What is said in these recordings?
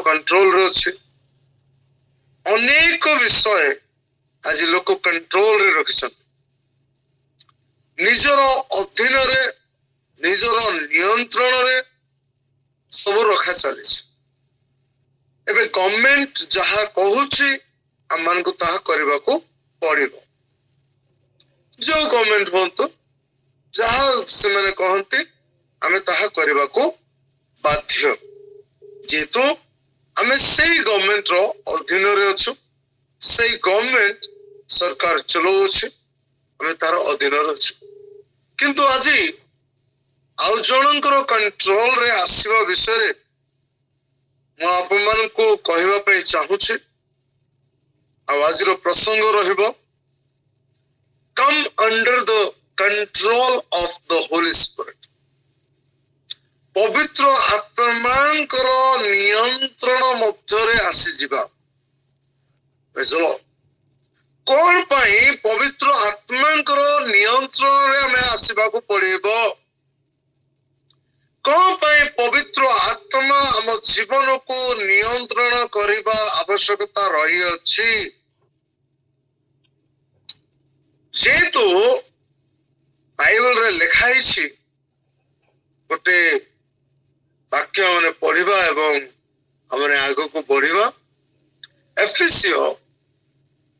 Control रे अछि अनेक विषय आज लोक कंट्रोल रे रखिछन निजर अधीन रे निजर नियंत्रण रे सब रखा चली एबे गवर्नमेंट जहा कहूची आमान को ताहा करबा को पड़िबो जो गवर्नमेंट होंतो जहा से माने कहंती आमे ताहा करबा को बाध्य जेतु आमे सेही गवर्नमेंट रो अधीन रे अछु सेही गवर्नमेंट सरकार चलाउछि आमे तार अधीन रे अछु किंतु आजी आउ जनकर कंट्रोल रे आसीबा विषय रे मु आपमान को कहबा पे चाहूछि आवाजरो प्रसंग रहिबो come under the control of the Holi spirit पवित्र आत्मांकर नियंत्रण मध्यरे आसी जिबा बुझलो कोन पई पवित्र आत्मांकर नियंत्रण रे हमें आसीबा को पड़िबो कोन पई पवित्र आत्मा हम जीवन को नियंत्रण करिबा आवश्यकता रही अछि जेतु बाइबल रे लिखाई छी गोटे वाक्य हमने पढ़िबा एवं हमने आगो को बढ़िबा एफिसियो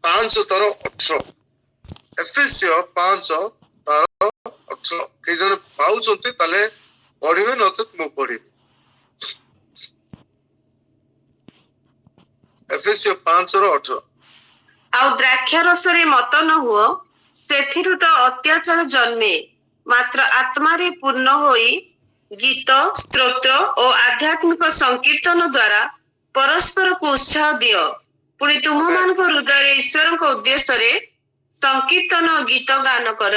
5:18 एफिसियो 5:18 के जन पाउचंती ताले पढ़िबे नचेत मु पढ़िबे एफिसियो 5:18 आउ द्राक्षारस रे मत न हुओ सेथिरु तो अत्याचार जन्मे मात्र आत्मा रे पूर्ण होई गीत स्तोत्र और आध्यात्मिक संकीर्तन द्वारा परस्पर को उत्साह दियो पुणी तुम मान को हृदय ईश्वर को उद्देश्य रे संकीर्तन गीत गान कर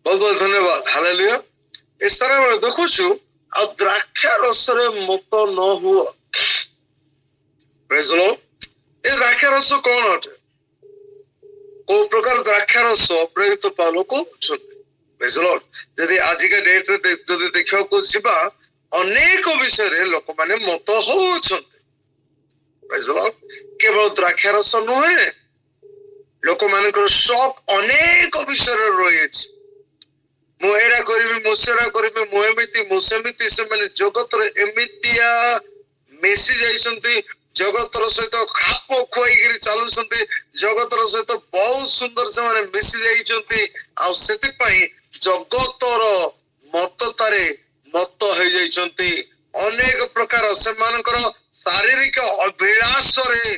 बहुत बहुत धन्यवाद हालेलुया इस तरह में देखो छु आ द्राक्षा रस रे मत न हुओ प्रेज द लॉर्ड ए द्राक्षा रस कोन अटे को प्रकार द्राक्षा रस प्रेरित पालो को छथि प्रेज द लॉर्ड यदि आज के डेट रे यदि देखियो को जिबा अनेक विषय रे लोक माने मत होउछन्ते प्रेज द लॉर्ड केवल द्राक्षा रस नहे लोक मानकर शौक अनेक विषय रे रहिछि मु एरा करबी मु सेरा करबी मु एमिति मु सेमिति से माने जगत रे एमितिया मेसी जाइसंती जगतर सहित खाप खुआई गिरी चालू संते जगतर सहित बहुत सुंदर से माने मिसी जाइचंती आ सेति पई जगतर मततारे मत हो जाइचंती अनेक प्रकार से मानकर शारीरिक अभिलाष रे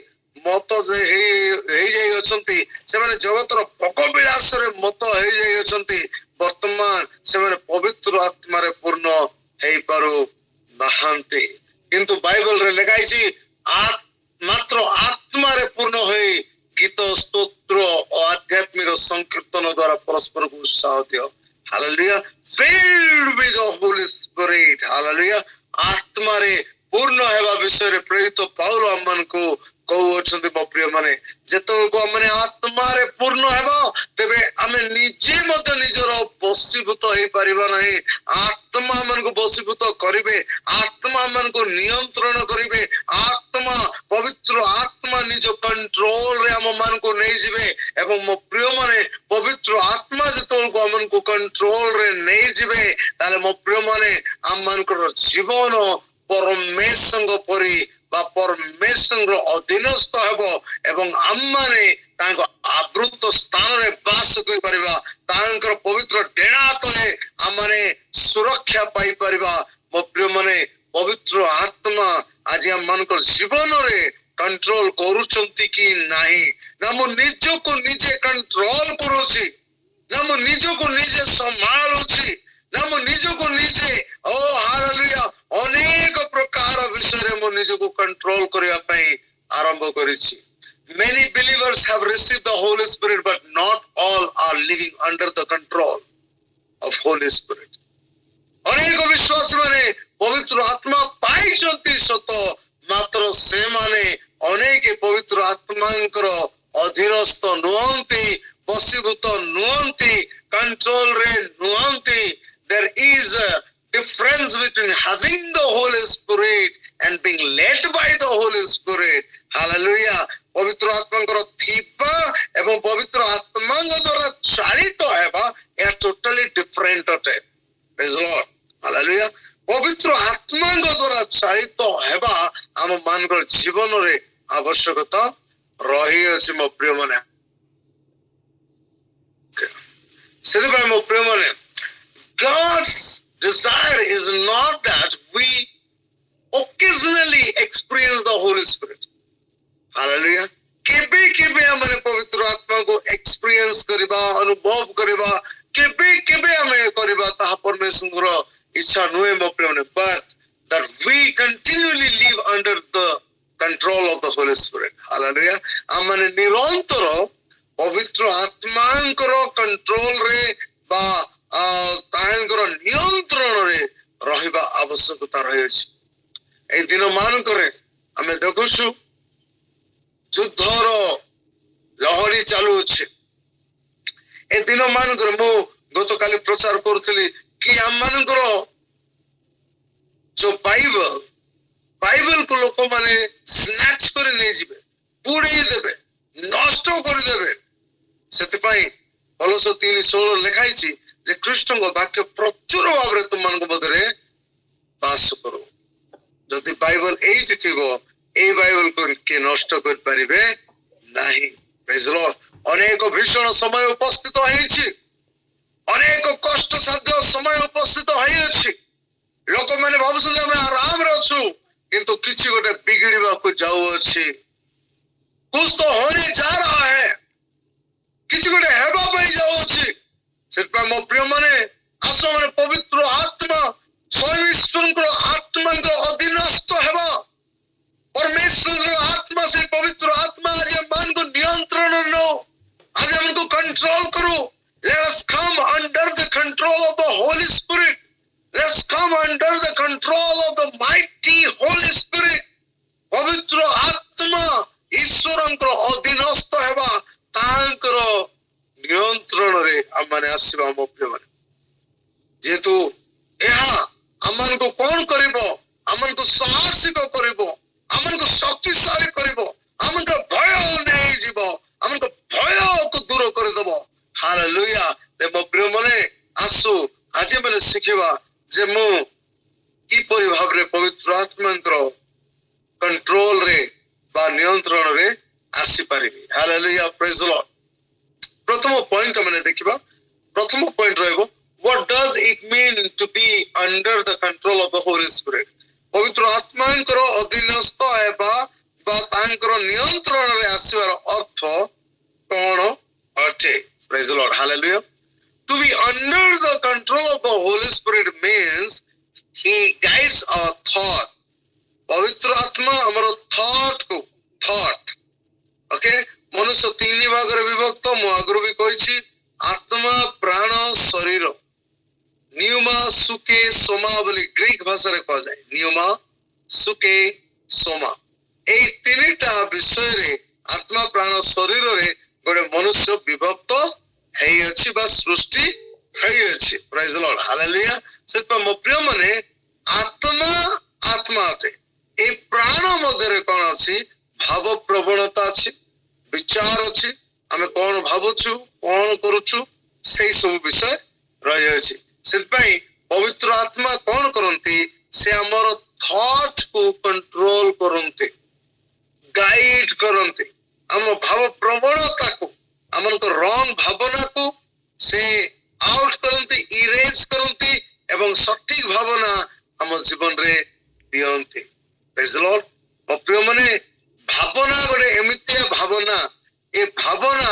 मत जे हे जाई अछंती से माने जगतर भोग विलास रे मत हो जाई अछंती वर्तमान से माने पवित्र आत्मा रे पूर्ण हेई पारो नहांती किंतु बाइबल रे लिखाइछि मात्र आत्मा रे पूर्ण होई गीत स्तोत्र और आध्यात्मिक संकीर्तन द्वारा परस्पर को उत्साह दियो hallelujah filled with the holy spirit hallelujah आत्मा रे पूर्ण हेबा विषय रे प्रेरित पौल हमन को कहू अछंती मो प्रिय माने जेतो को हमने आत्मा रे पूर्ण हेबो तबे हमें निजे मत निजर बसीभूत हे परिबा नहीं आत्मा मन को बसीभूत करिवे आत्मा मन को नियंत्रण करिवे आत्मा पवित्र आत्मा निज कंट्रोल रे हम मन को नहीं जिवे एवं मो प्रिय माने पवित्र आत्मा जेतो को हमन को कंट्रोल रे नहीं जिवे ताले मो प्रिय माने हम मन को जीवन परमेश्वर परि बा परमेश्वर अधीनस्थ हेबो एवं आम्माने तांको आवृत स्थान रे वास करि परिबा तांकर पवित्र डेणा तले आम्माने सुरक्षा पाई परिबा मो प्रिय माने पवित्र आत्मा आज हम मानकर जीवन रे कंट्रोल करूचंती कि नाही ना मो निज को निजे कंट्रोल करूची ना मो निज को निजे संभालुची ना मो निज को निजे ओ हालेलुया अनेक प्रकार विषय रे मो निज को कंट्रोल करिया पई आरंभ करिछि many believers have received the holy spirit but not all are living under the control of holy spirit अनेक विश्वासी माने पवित्र आत्मा पाइछंती सत मात्र से माने अनेक पवित्र आत्मांकर अधीनस्थ नुहंती बसीभूत नुहंती कंट्रोल रे नुहंती there is a difference between having the Holy Spirit and being led by the Holy Spirit. Hallelujah. ପବିତ୍ର ଆତ୍ମାଙ୍କର ଥିବା ଏବଂ ପବିତ୍ର ଆତ୍ମାଙ୍କ ଦ୍ୱାରା ଚାଳିତ ହେବା ଏହା ଟୋଟାଲି ଡିଫରେଣ୍ଟ ଅଟେ. Praise the Lord. Hallelujah. ପବିତ୍ର ଆତ୍ମାଙ୍କ ଦ୍ୱାରା ଚାଳିତ ହେବା ଆମ ମାନଙ୍କର ଜୀବନରେ ଆବଶ୍ୟକତା ରହିଅଛି ମୋ ପ୍ରିୟମାନେ. ସେଥିପାଇଁ ମୋ ପ୍ରିୟମାନେ, God's desire is not that we occasionally experience the Holy Spirit. Hallelujah. କେବେ କେବେ ଆମେ ପବିତ୍ର ଆତ୍ମାକୁ ଏକ୍ସପିରିଏନ୍ସ କରିବା, ଅନୁଭବ କରିବା, କେବେ କେବେ ଆମେ କରିବା, ତାହା ପରମେଶ୍ୱରଙ୍କର ଇଚ୍ଛା ନୁହେଁ ମୋ ପ୍ରିୟମାନେ. But that we continually live under the control of the Holy Spirit. Hallelujah. ଆମମାନେ ନିରନ୍ତର ପବିତ୍ର ଆତ୍ମାଙ୍କର କଣ୍ଟ୍ରୋଲରେ ବା ତାଙ୍କର ନିୟନ୍ତ୍ରଣରେ ରହିବା ଆବଶ୍ୟକତା ରହିଅଛି. ଏଇ ଦିନ ମାନଙ୍କରେ ଆମେ ଦେଖୁଛୁ ଯୁଦ୍ଧର ଲହରୀ ଚାଲୁଅଛି. ଏ ଦିନ ମାନଙ୍କରେ ମୁଁ ଗତକାଲି ପ୍ରଚାର କରୁଥିଲି କି ଆମମାନଙ୍କର ଯୋଉ ବାଇବଲକୁ ଲୋକମାନେ ସ୍ନାଚ କରି ନେଇଯିବେ, ପୁଡେଇ ଦେବେ, ନଷ୍ଟ କରିଦେବେ. ସେଥିପାଇଁ କଲୋସ 3:16 ଲେଖା ହେଇଛି ଯେ ଖ୍ରୀଷ୍ଟଙ୍କ ବାକ୍ୟ ପ୍ରଚୁର ଭାବରେ ତୁମମାନଙ୍କ ମଧ୍ୟରେ ବାସ କରୁ. ଯଦି ବାଇବଲ ଏଇଠି ଥିବ, ଏଇ ବାଇବଲକୁ କିଏ ନଷ୍ଟ କରିପାରିବେ ନାହିଁ. Praise the Lord. ଅନେକ ଭୀଷଣ ସମୟ ଉପସ୍ଥିତ ହେଇଛି, ଅନେକ କଷ୍ଟସାଧ୍ୟ ସମୟ ଉପସ୍ଥିତ ହେଇଅଛି. ଲୋକମାନେ ଭାବୁଛନ୍ତି ଆମେ ଆରାମରେ ଅଛୁ, କିନ୍ତୁ କିଛି ଗୋଟେ ବିଗିଡିବାକୁ ଯାଉଅଛି. कुछ तो होने जा रहा है, କିଛି ଗୋଟେ ହେବା ପାଇଁ ଯାଉଅଛି. ସେଥିପାଇଁ ମୋ ପ୍ରିୟମାନେ, ଆସ ମାନେ ପବିତ୍ର ଆତ୍ମା ସ୍ୱୟଂ ଈଶ୍ୱରଙ୍କର ଆତ୍ମାଙ୍କ ଅଧୀନସ୍ଥ ହେବା. ପରମେଶ୍ୱରଙ୍କର ଆତ୍ମା, ସେ ପବିତ୍ର ଆତ୍ମା ଆଜି ଆମମାନଙ୍କୁ ନିୟନ୍ତ୍ରଣ ନଉ, ଆଜି ଆମକୁ କଣ୍ଟ୍ରୋଲ କରୁ. Let us come under the control of the Holy Spirit. Let's come under the control of the mighty Holy Spirit. ପବିତ୍ର ଆତ୍ମା ଈଶ୍ୱରଙ୍କର ଅଧୀନସ୍ଥ ହେବା, ତାଙ୍କର ନିୟନ୍ତ୍ରଣରେ ଆମମାନେ ଆସିବା ମୋ ପ୍ରିୟମାନେ. ଯେହେତୁ ଏହା ଆମମାନଙ୍କୁ କଣ କରିବ? ଆମମାନଙ୍କୁ ସାହସିକ କରିବ, ଆମମାନଙ୍କୁ ଶକ୍ତିଶାଳୀ କରିବ, ଆମଙ୍କର ଭୟ ନେଇଯିବ, ଆମଙ୍କ ଭୟକୁ ଦୂର କରିଦେବ. ହାଲେଲୁୟା. ମୋ ପ୍ରିୟମାନେ, ଆସୁ ଆଜି ଆମେ ଶିଖିବା ଯେ ମୁଁ କିପରି ଭାବରେ ପବିତ୍ର ଆତ୍ମାଙ୍କର କଣ୍ଟ୍ରୋଲରେ ବା ନିୟନ୍ତ୍ରଣରେ ଆସିପାରିବି. ହାଲେଲୁୟା. ପ୍ରେଜ୍ ଦ ଲର୍ଡ. ପ୍ରଥମ ପଏଣ୍ଟ ଆମେ ଦେଖିବା. ପ୍ରଥମ ପଏଣ୍ଟ ରହିବ, what does it mean to be under the control of the Holy Spirit? ପବିତ୍ର ଆତ୍ମାଙ୍କର ଅଧୀନସ୍ଥ ହେବା ବା ତାଙ୍କର ନିୟନ୍ତ୍ରଣରେ ଆସିବାର ଅର୍ଥ କଣ ଅଟେ? Praise the Lord. Hallelujah. To be under the control of the Holy Spirit means he guides our thought. ପବିତ୍ର ଆତ୍ମା ଆମର thought ଓକେ. ମନୁଷ୍ୟ 3 ଭାଗରେ ବିଭକ୍ତ. ମୁଁ ଆଗରୁ ବି କହିଛି, ଆତ୍ମା, ପ୍ରାଣ, ଶରୀର. ନିଉମା, ସୁକେ, ସୋମା ବୋଲି ଗ୍ରୀକ ଭାଷାରେ କୁହାଯାଏ. ନିଉମା, ସୁକେ, ସୋମା. ଏଇ 3ଟା ବିଷୟରେ ଆତ୍ମା, ପ୍ରାଣ, ଶରୀରରେ ଗୋଟେ ମନୁଷ୍ୟ ବିଭକ୍ତ ହେଇଅଛି ବା ସୃଷ୍ଟି ହେଇଅଛି. ପ୍ରାଇଜ୍ ଦ ଲର୍ଡ. ହାଲେଲୁୟା. ସେଥିପାଇଁ ମୋ ପ୍ରିୟମାନେ, ଆତ୍ମା ଅଟେ. এই ପ୍ରାଣ ମଧ୍ୟରେ କଣ ଅଛି? ଭାବ ପ୍ରବଣତା ଅଛି, ବିଚାର ଅଛି, ଆମେ କଣ ଭାବୁଛୁ, କଣ କରୁଛୁ, ସେଇ ସବୁ ବିଷୟ ରହିଅଛି. ସେଥିପାଇଁ ପବିତ୍ର ଆତ୍ମା କଣ କରନ୍ତି? ସେ ଆମର ଥଟ୍ କୁ କଣ୍ଟ୍ରୋଲ କରନ୍ତି, ଗାଇଡ କରନ୍ତି. ଆମ ଭାବ ପ୍ରବଣତାକୁ, ଆମଙ୍କ ରଙ୍ଗ ଭାବନାକୁ ସେ ଆଉଟ କରନ୍ତି, ଇରେଜ କରନ୍ତି ଏବଂ ସଠିକ ଭାବନା ଆମ ଜୀବନରେ ଦିଅନ୍ତି. Praise the Lord. ମୋ ପ୍ରିୟମାନେ, ଭାବନା ଗୋଟେ ଏମିତିଆ ଭାବନା, ଏ ଭାବନା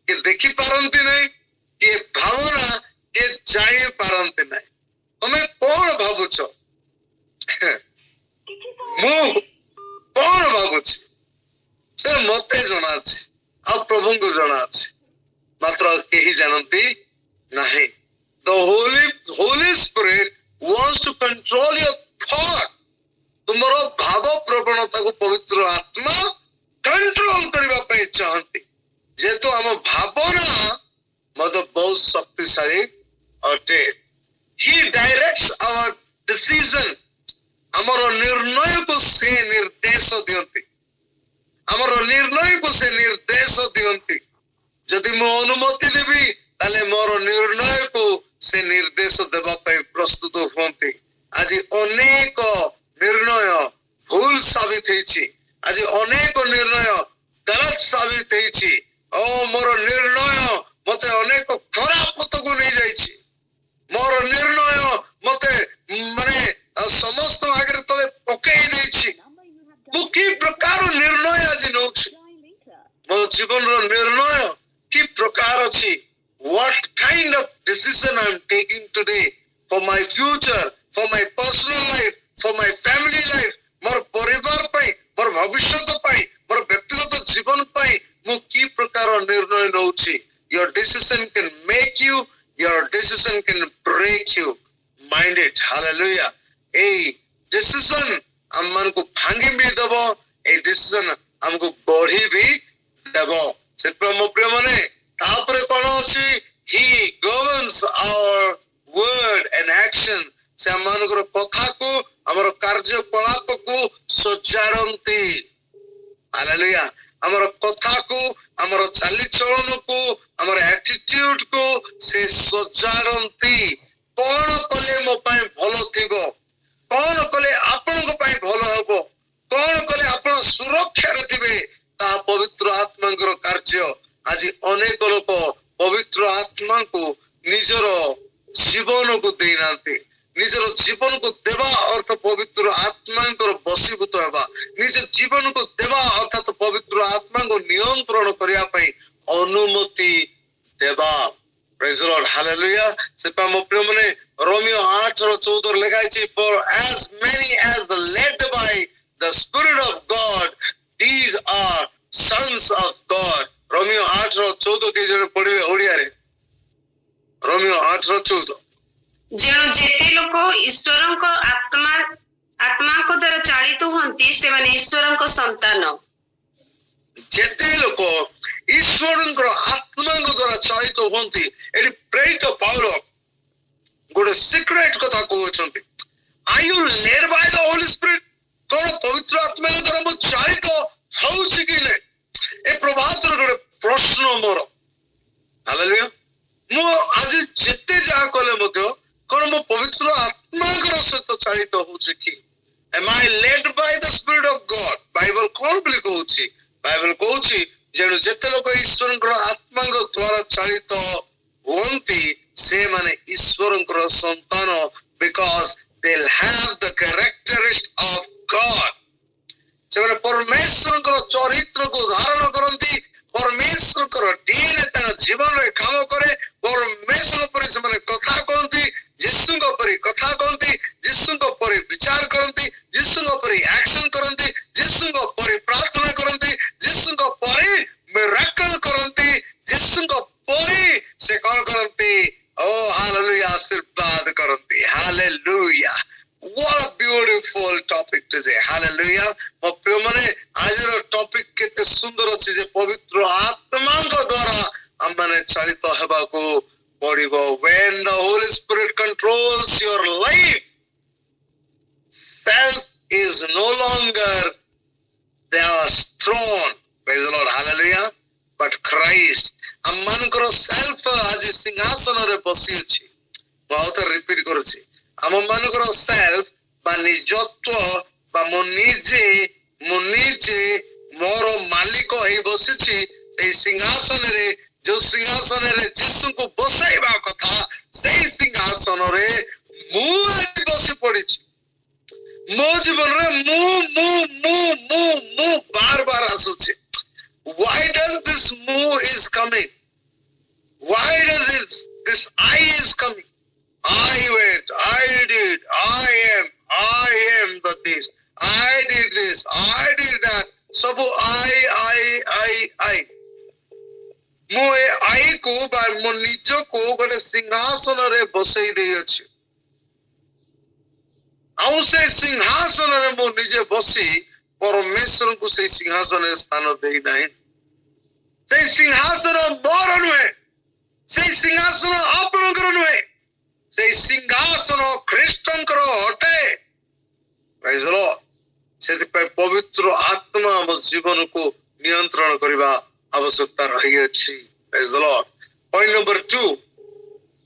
କିଏ ଦେଖିପାରନ୍ତି ନାହିଁ, କି ଏ ଭାବନା କିଏ ଜାଣିପାରନ୍ତି ନାହିଁ. ତମେ କଣ ଭାବୁଛ? ମୁଁ କଣ ଭାବୁଛି ସେ ମତେ ଜଣାଅଛି, ଆଉ ପ୍ରଭୁଙ୍କୁ ଜଣାଅଛି, ମାତ୍ର କେହି ଜାଣନ୍ତି ନାହିଁ. The Holy Spirit wants to control your thought. ତୁମର ଭାବ ପ୍ରବଣତାକୁ ପବିତ୍ର ଆତ୍ମା କଣ୍ଟ୍ରୋଲ କରିବା ପାଇଁ ଚାହାନ୍ତି. ଯେହେତୁ ଆମ ଭାବନା ମଧ୍ୟ ବହୁତ ଶକ୍ତିଶାଳୀ ଅଟେ. He directs our decision. ଆମର ନିର୍ଣ୍ଣୟକୁ ସେ ନିର୍ଦ୍ଦେଶ ଦିଅନ୍ତି, ଆମର ନିର୍ଣ୍ଣୟକୁ ସେ ନିର୍ଦ୍ଦେଶ ଦିଅନ୍ତି। ଯଦି ମୁଁ ଅନୁମତି ଦେବି ତାହେଲେ ମୋର ନିର୍ଣ୍ଣୟକୁ ସେ ନିର୍ଦ୍ଦେଶ ଦେବା ପାଇଁ ପ୍ରସ୍ତୁତ ହୁଅନ୍ତି। ଆଜି ଅନେକ ନିର୍ଣ୍ଣୟ ଭୁଲ ସାବିତ ହେଇଛି, ଆଜି ଅନେକ ନିର୍ଣ୍ଣୟ ଗଲତ ସାବିତ ହେଇଛି। ମୋର ନିର୍ଣ୍ଣୟ ମତେ ଅନେକ ଖରାପ ପଥକୁ ନେଇଯାଇଛି, ମୋର ନିର୍ଣ୍ଣୟ ମତେ ସମସ୍ତ ଆଗରେ ତଳେ ପକେଇ ଦେଇଛି। ମୁଁ କି ପ୍ରକାର ନିର୍ଣ୍ଣୟ ଆଜି ନଉଛି, ମୋ ଜୀବନର ନିର୍ଣ୍ଣୟ କି ପ୍ରକାର ଅଛି? What kind of decision I am taking today for my future, for my personal life, for my family life, ମୋର ପରିବାର ପାଇଁ, ମୋର ଭବିଷ୍ୟତ ପାଇଁ, ମୋର ବ୍ୟକ୍ତିଗତ ଜୀବନ ପାଇଁ ମୁଁ କି ପ୍ରକାର ନିର୍ଣ୍ଣୟ ନଉଛି? Your decision can make you, your decision can break you. Mind it. Hallelujah. এই decision ଆମମାନଙ୍କୁ ଭାଙ୍ଗି ବି ଦେବ, এই decision ଆମକୁ ଗଢି ବି ଦେବ। ସେଥିପାଇଁ ମୋ ପ୍ରିୟ ମାନେ, ତାପରେ କଣ ଅଛି? He governs our word and action. ସେ ଆମମାନଙ୍କର କଥାକୁ, ଆମର କାର୍ଯ୍ୟକଳାପକୁ ସଜାଡ଼ନ୍ତି। ହାଲେଲୁୟା। ଆମର କଥାକୁ, ଆମର ଚାଲିଚଳନକୁ, ଆମର ଆଟିଟ୍ୟୁଡକୁ ସେ ସଜାଡ଼ନ୍ତି। କଣ କଲେ ମୋ ପାଇଁ ଭଲ ଥିବ, କଣ କଲେ ଆପଣଙ୍କ ପାଇଁ ଭଲ ହବ, କଣ କଲେ ଆପଣ ସୁରକ୍ଷାରେ ଥିବେ, ତାହା ପବିତ୍ର ଆତ୍ମାଙ୍କର କାର୍ଯ୍ୟ। ଆଜି ଅନେକ ଲୋକ ପବିତ୍ର ଆତ୍ମାଙ୍କୁ ନିଜର ଜୀବନକୁ ଦେଇନାହାନ୍ତି। ନିଜର ଜୀବନକୁ ଦେବା ଅର୍ଥ ପବିତ୍ର ଆତ୍ମାଙ୍କର ବଶୀଭୂତ ହେବା, ନିଜ ଜୀବନକୁ ଦେବା ଅର୍ଥାତ ପବିତ୍ର ଆତ୍ମାଙ୍କୁ ନିୟନ୍ତ୍ରଣ କରିବା ପାଇଁ ଅନୁମତି ଦେବା। Praise the Lord. Hallelujah. ସେଥିପାଇଁ ମୋ ପ୍ରିୟ ମାନେ, ରୋମିଓ 8:14 ଲେଖା ହେଇଛି, for as many as led by the Spirit of God, these are sons of God. ରୋମିଓ 8:14 କେହି ଜଣେ ପଢିବେ ଓଡ଼ିଆରେ? ରୋମିଓ 8:14। ଯେଣୁ ଯେତେ ଲୋକ ଈଶ୍ୱରଙ୍କ ଆତ୍ମାଙ୍କ ଦ୍ୱାରା ଚାଳିତ ହୁଅନ୍ତି ସେମାନେ ଈଶ୍ୱରଙ୍କ ସନ୍ତାନ। ଯେତେ ଲୋକ ଈଶ୍ୱରଙ୍କର ଆତ୍ମାଙ୍କ ଦ୍ୱାରା ଚାଳିତ ହୁଅନ୍ତି। ଏଠି ପ୍ରେରିତ ପାଉଲ ଗୋଟେ ସିକ୍ରେଟ କଥା କହୁଛନ୍ତି। Are you led by the Holy Spirit? କଣ ପବିତ୍ର ଆତ୍ମାଙ୍କ ଦ୍ୱାରା ମୁଁ ଚାଳିତ ହଉଛି କି ନାହିଁ? ଏ ପ୍ରଭାତର ଗୋଟେ ପ୍ରଶ୍ନ ମୋର। ହାଲେଲୁୟା। ମୁଁ ଆଜି ଯେତେ ଯାହା କଲେ ମଧ୍ୟ କଣ ମୁଁ ପବିତ୍ର ଆତ୍ମାଙ୍କର ସହିତ ଚାଳିତ ହଉଛି କି? Am I led by the Spirit of God? Bible କଣ ବୋଲି କହୁଛି? ବାଇବଲ କହୁଛି, ଯେଣୁ ଯେତେ ଲୋକ ଈଶ୍ୱରଙ୍କର ଆତ୍ମାଙ୍କ ଦ୍ୱାରା ଚାଳିତ ହୁଅନ୍ତି ସେମାନେ ଈଶ୍ୱରଙ୍କର ସନ୍ତାନ, because they'll have the characteristics of God. ସେମାନେ ପରମେଶ୍ୱରଙ୍କର ଚରିତ୍ରକୁ ଧାରଣ କରନ୍ତି, ପରମେଶ୍ୱରଙ୍କର DNA ତାଙ୍କ ଜୀବନରେ କାମ କରେ, ପରମେଶ୍ୱର ପରି ସେମାନେ କଥା କହନ୍ତି, ଯୀଶୁଙ୍କ ପରି କଥା କହନ୍ତି, ଯୀଶୁଙ୍କ ପରି ବିଚାର କରନ୍ତି, ଯୀଶୁଙ୍କ ପରି ଆକ୍ସନ କରନ୍ତି, ଯୀଶୁଙ୍କ ପରି ପ୍ରାର୍ଥନା କରନ୍ତି, ଯୀଶୁଙ୍କ ପରି ମିରାକଲ କରନ୍ତି, ଯୀଶୁଙ୍କ ପରି ସେ କଣ କରନ୍ତି? ହାଲେଲୁୟା, ଆଶୀର୍ବାଦ କରନ୍ତି। Hallelujah. What a beautiful topic to say. Hallelujah. ମୋ ପ୍ରିୟ ମାନେ, ଆଜିର ଟପିକ କେତେ ସୁନ୍ଦର ଅଛି ଯେ ପବିତ୍ର ଆତ୍ମାଙ୍କ ଦ୍ୱାରା ଆମମାନେ ଚାଳିତ ହେବାକୁ ପଡିବ। When the Holy Spirit controls your life, self is no longer their throne. Praise the Lord. Hallelujah. But Christ, ଆମମାନଙ୍କର ସେଲ୍ଫ ଆଜି ସିଂହାସନରେ ବସି ଅଛି। ମୁଁ ଆଉ ଥରେ ରିପିଟ କରୁଛି, ଆମ ମାନଙ୍କର ସେଲ୍ଫ ବା ନିଜତ୍ୱ ବା ମୁଁ ନିଜେ ମୋର ମାଲିକ ହେଇ ବସିଛି ସେଇ ସିଂହାସନରେ। ଯୋଉ ସିଂହାସନରେ ଯୀଶୁଙ୍କୁ ବସାଇବା କଥା, ସେଇ ସିଂହାସନରେ ମୁଁ ଆଜି ବସି ପଡିଛି। ମୋ ଜୀବନରେ ମୁଁ ବାର ଆସୁଛି। Why does this ମୁଁ is coming? Why does this I is coming? I went, I did, I am the this, I did this, I did that. ସବୁ I ମୁଁ ଏ ଆଇକୁ ବା ମୋ ନିଜକୁ ଗୋଟେ ସିଂହାସନରେ ବସେଇ ଦେଇଅଛି। ଆଉ ସେ ସିଂହାସନରେ ମୁଁ ନିଜେ ବସି ପରମେଶ୍ୱରଙ୍କୁ ସେଇ ସିଂହାସନରେ ସ୍ଥାନ ଦେଇନାହିଁ। ସେଇ ସିଂହାସନ ମୋର ନୁହେଁ, ସେଇ ସିଂହାସନ ଆପଣଙ୍କର ନୁହେଁ, ସେଇ ସିଂହାସନ ଖ୍ରୀଷ୍ଟଙ୍କର ଅଟେ। ପ୍ରାଇଜ୍ ଦ ଲର୍ଡ। ସେଥିପାଇଁ ପବିତ୍ର ଆତ୍ମା ଆମ ଜୀବନକୁ ନିୟନ୍ତ୍ରଣ କରିବା ଆବଶ୍ୟକତା ରହିଅଛି। ପ୍ରାଇଜ୍ ଦ ଲର୍ଡ। ପଏଣ୍ଟ ନମ୍ବର 2,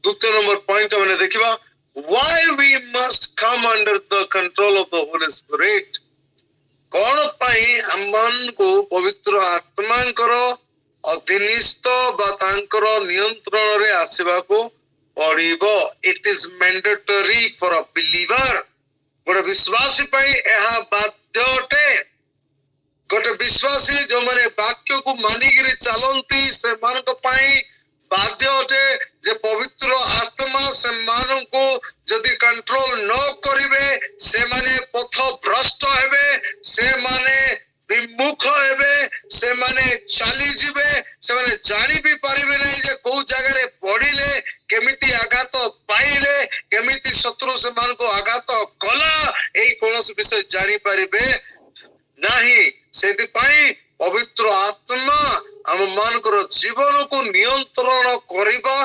ଦ୍ୱିତୀୟ ନମ୍ବର ପଏଣ୍ଟ ଆମେ ଦେଖିବା, why we must come under the control of the Holy Spirit। କଣ ପାଇଁ ଆମମାନଙ୍କୁ ପବିତ୍ର ଆତ୍ମାଙ୍କର ଅଧୀନସ୍ଥ ବା ତାଙ୍କର ନିୟନ୍ତ୍ରଣରେ ଆସିବାକୁ ପଡିବ। ଇଟ୍ ଇଜ ମ୍ୟାଣ୍ଡେଟୋରୀ ଫର ଅ ବିଲିଭର। ଗୋଟେ ବିଶ୍ୱାସୀ ପାଇଁ ଏହା ବାଧ୍ୟ ଅଟେ। ଗୋଟେ ବିଶ୍ୱାସୀ ଯୋଉମାନେ ବାକ୍ୟକୁ ମାନିକିରି ଚାଲନ୍ତି ସେମାନଙ୍କ ପାଇଁ ବାଧ୍ୟ ଅଟେ ଯେ ପବିତ୍ର ଆତ୍ମା ସେମାନଙ୍କୁ ଯଦି କଣ୍ଟ୍ରୋଲ ନ କରିବେ ସେମାନେ ପଥ ଭ୍ରଷ୍ଟ ହେବେ, ସେମାନେ ବିମୁଖ ହେବେ, ସେମାନେ ଚାଲିଯିବେ, ସେମାନେ ଜାଣି ବି ପାରିବେ ନାହିଁ ଯେ କୋଉ ଜାଗାରେ ପଡିଲେ, କେମିତି ଆଘାତ ପାଇଲେ, କେମିତି ଶତ୍ରୁ ସେମାନଙ୍କୁ ଆଘାତ କଲା, ଏଇ କୌଣସି ବିଷୟ ଜାଣିପାରିବେ ନାହିଁ। ସେଥିପାଇଁ ପବିତ୍ର ଆତ୍ମା ଆମ ମାନଙ୍କର ଜୀବନକୁ ନିୟନ୍ତ୍ରଣ କରିବା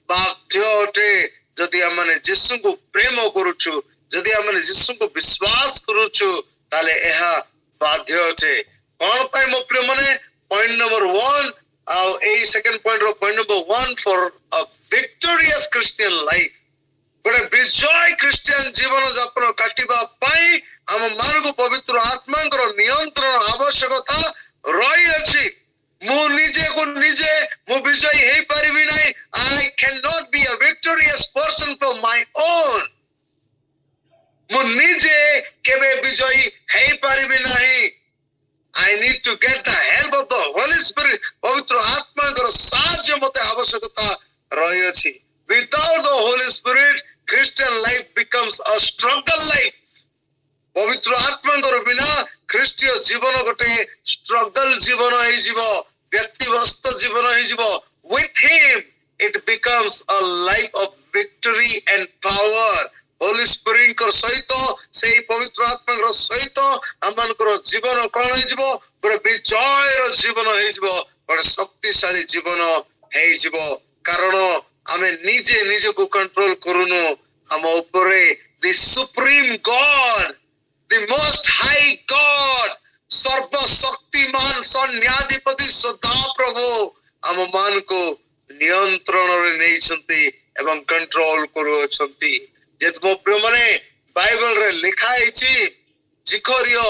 ବାଧ୍ୟ ଅଟେ। ଯଦି ଆମେ ଯୀଶୁଙ୍କୁ ପ୍ରେମ କରୁଛୁ, ଯଦି ଆମେ ଯୀଶୁଙ୍କୁ ବିଶ୍ୱାସ କରୁଛୁ, ତାହେଲେ ଏହା ବାଧ୍ୟ ଅଟେ। କଣ ପାଇଁ ମୋ ପ୍ରିୟ ମାନେ, ପଏଣ୍ଟ ନମ୍ବର 1 ଆଉ ଏଇ ସେକେଣ୍ଡ ପଏଣ୍ଟ ର ପଏଣ୍ଟ ନମ୍ବର 1 ଫର ଅ ଭିକ୍ଟୋରିୟସ୍ ଖ୍ରୀଷ୍ଟିଆନ ଲାଇଫ। ଗୋଟେ ବିଜୟ ଖ୍ରୀଷ୍ଟିଆନ ଜୀବନ ଯାପନ କାଟିବା ପାଇଁ ଆମ ମାନଙ୍କୁ ପବିତ୍ର ଆତ୍ମାଙ୍କର ନିୟନ୍ତ୍ରଣ ଆବଶ୍ୟକତା ରହିଅଛି। ମୁଁ ନିଜକୁ ନିଜେ ମୁଁ ବିଜୟୀ ହେଇପାରିବି ନାହିଁ। I cannot be a victorious person from my own। ମୁଁ ନିଜେ କେବେ ବିଜୟୀ ହେଇପାରିବି ନାହିଁ। I need to get the help of the Holy Spirit। ପବିତ୍ର ଆତ୍ମାଙ୍କର ସାହାଯ୍ୟ ମତେ ଆବଶ୍ୟକତା ରହିଅଛି। Without the Holy Spirit, Christian life becomes a struggle life। ପବିତ୍ର ଆତ୍ମାଙ୍କର ବିନା ଖ୍ରୀଷ୍ଟୀୟ ଜୀବନ ଗୋଟେ ଷ୍ଟ୍ରଗଲ ଜୀବନ ହେଇଯିବ, ବ୍ୟକ୍ତିବସ୍ତ ଜୀବନ ହେଇଯିବ। With him it becomes a life of victory and power। Holi ସ୍ପିରିଟଙ୍କ ସହିତ, ସେଇ ପବିତ୍ର ଆତ୍ମାଙ୍କର ସହିତ ଆମମାନଙ୍କର ଜୀବନ କଣ ହେଇଯିବ? ଗୋଟେ ବିଜୟର ଜୀବନ ହେଇଯିବ, ଗୋଟେ ଶକ୍ତିଶାଳୀ ଜୀବନ ହେଇଯିବ। କାରଣ ଆମେ ନିଜେ ନିଜକୁ କଣ୍ଟ୍ରୋଲ କରୁନୁ। ଆମ ଉପରେ ଦି ସୁପ୍ରିମ ଗଡ, ଦି ମୋଷ୍ଟ ହାଇ ଗଡ, ସର୍ବଶକ୍ତିମାନ ସୈନ୍ୟାଧିପତି ସଦାପ୍ରଭୁ ଆମ ମାନଙ୍କୁ ନିୟନ୍ତ୍ରଣରେ ନେଇଛନ୍ତି ଏବଂ କଣ୍ଟ୍ରୋଲ କରୁଅଛନ୍ତି। ଯେହେତୁ ମୋ ପ୍ରିୟ ମାନେ ବାଇବଲରେ ଲେଖା ହେଇଛି, ଜିଖରିୟ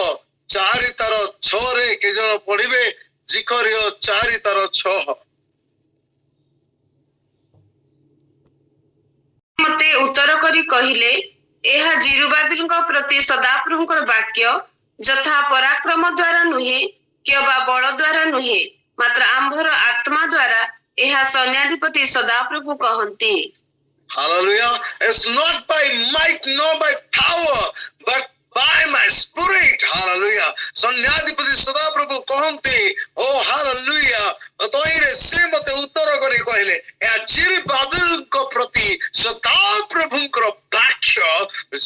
4:6 କେତେ ଜଣ ପଢିବେ? ଜିଖରିୟ 4:6। ମତେ ଉତ୍ତର କରି କହିଲେ, ଏହା ଜିରୁବାବିଲଙ୍କ ପ୍ରତି ସଦାପ୍ରଭୁଙ୍କର ବାକ୍ୟ, ଯଥା ପରାକ୍ରମ ଦ୍ୱାରା ନୁହେଁ କିମ୍ବା ବଳ ଦ୍ୱାରା ନୁହେଁ, ମାତ୍ର ଆମ୍ଭର ଆତ୍ମା ଦ୍ୱାରା, ଏହା ସୈନ୍ୟାଧିପତି ସଦାପ୍ରଭୁ କହନ୍ତି। Hallelujah. It's not by might nor by power, but by my spirit। Hallelujah। ସୈନ୍ୟାଧିପତି ସଦାପ୍ରଭୁ କହନ୍ତି, ଓ ହାଲେଲୁୟା। ତଇରେ ସେ ମତେ ଉତ୍ତର କରି କହିଲେ, ଏହା ଜିରୁବାବିଲଙ୍କ ପ୍ରତି ସଦାପ୍ରଭୁଙ୍କର ବାକ୍ୟ,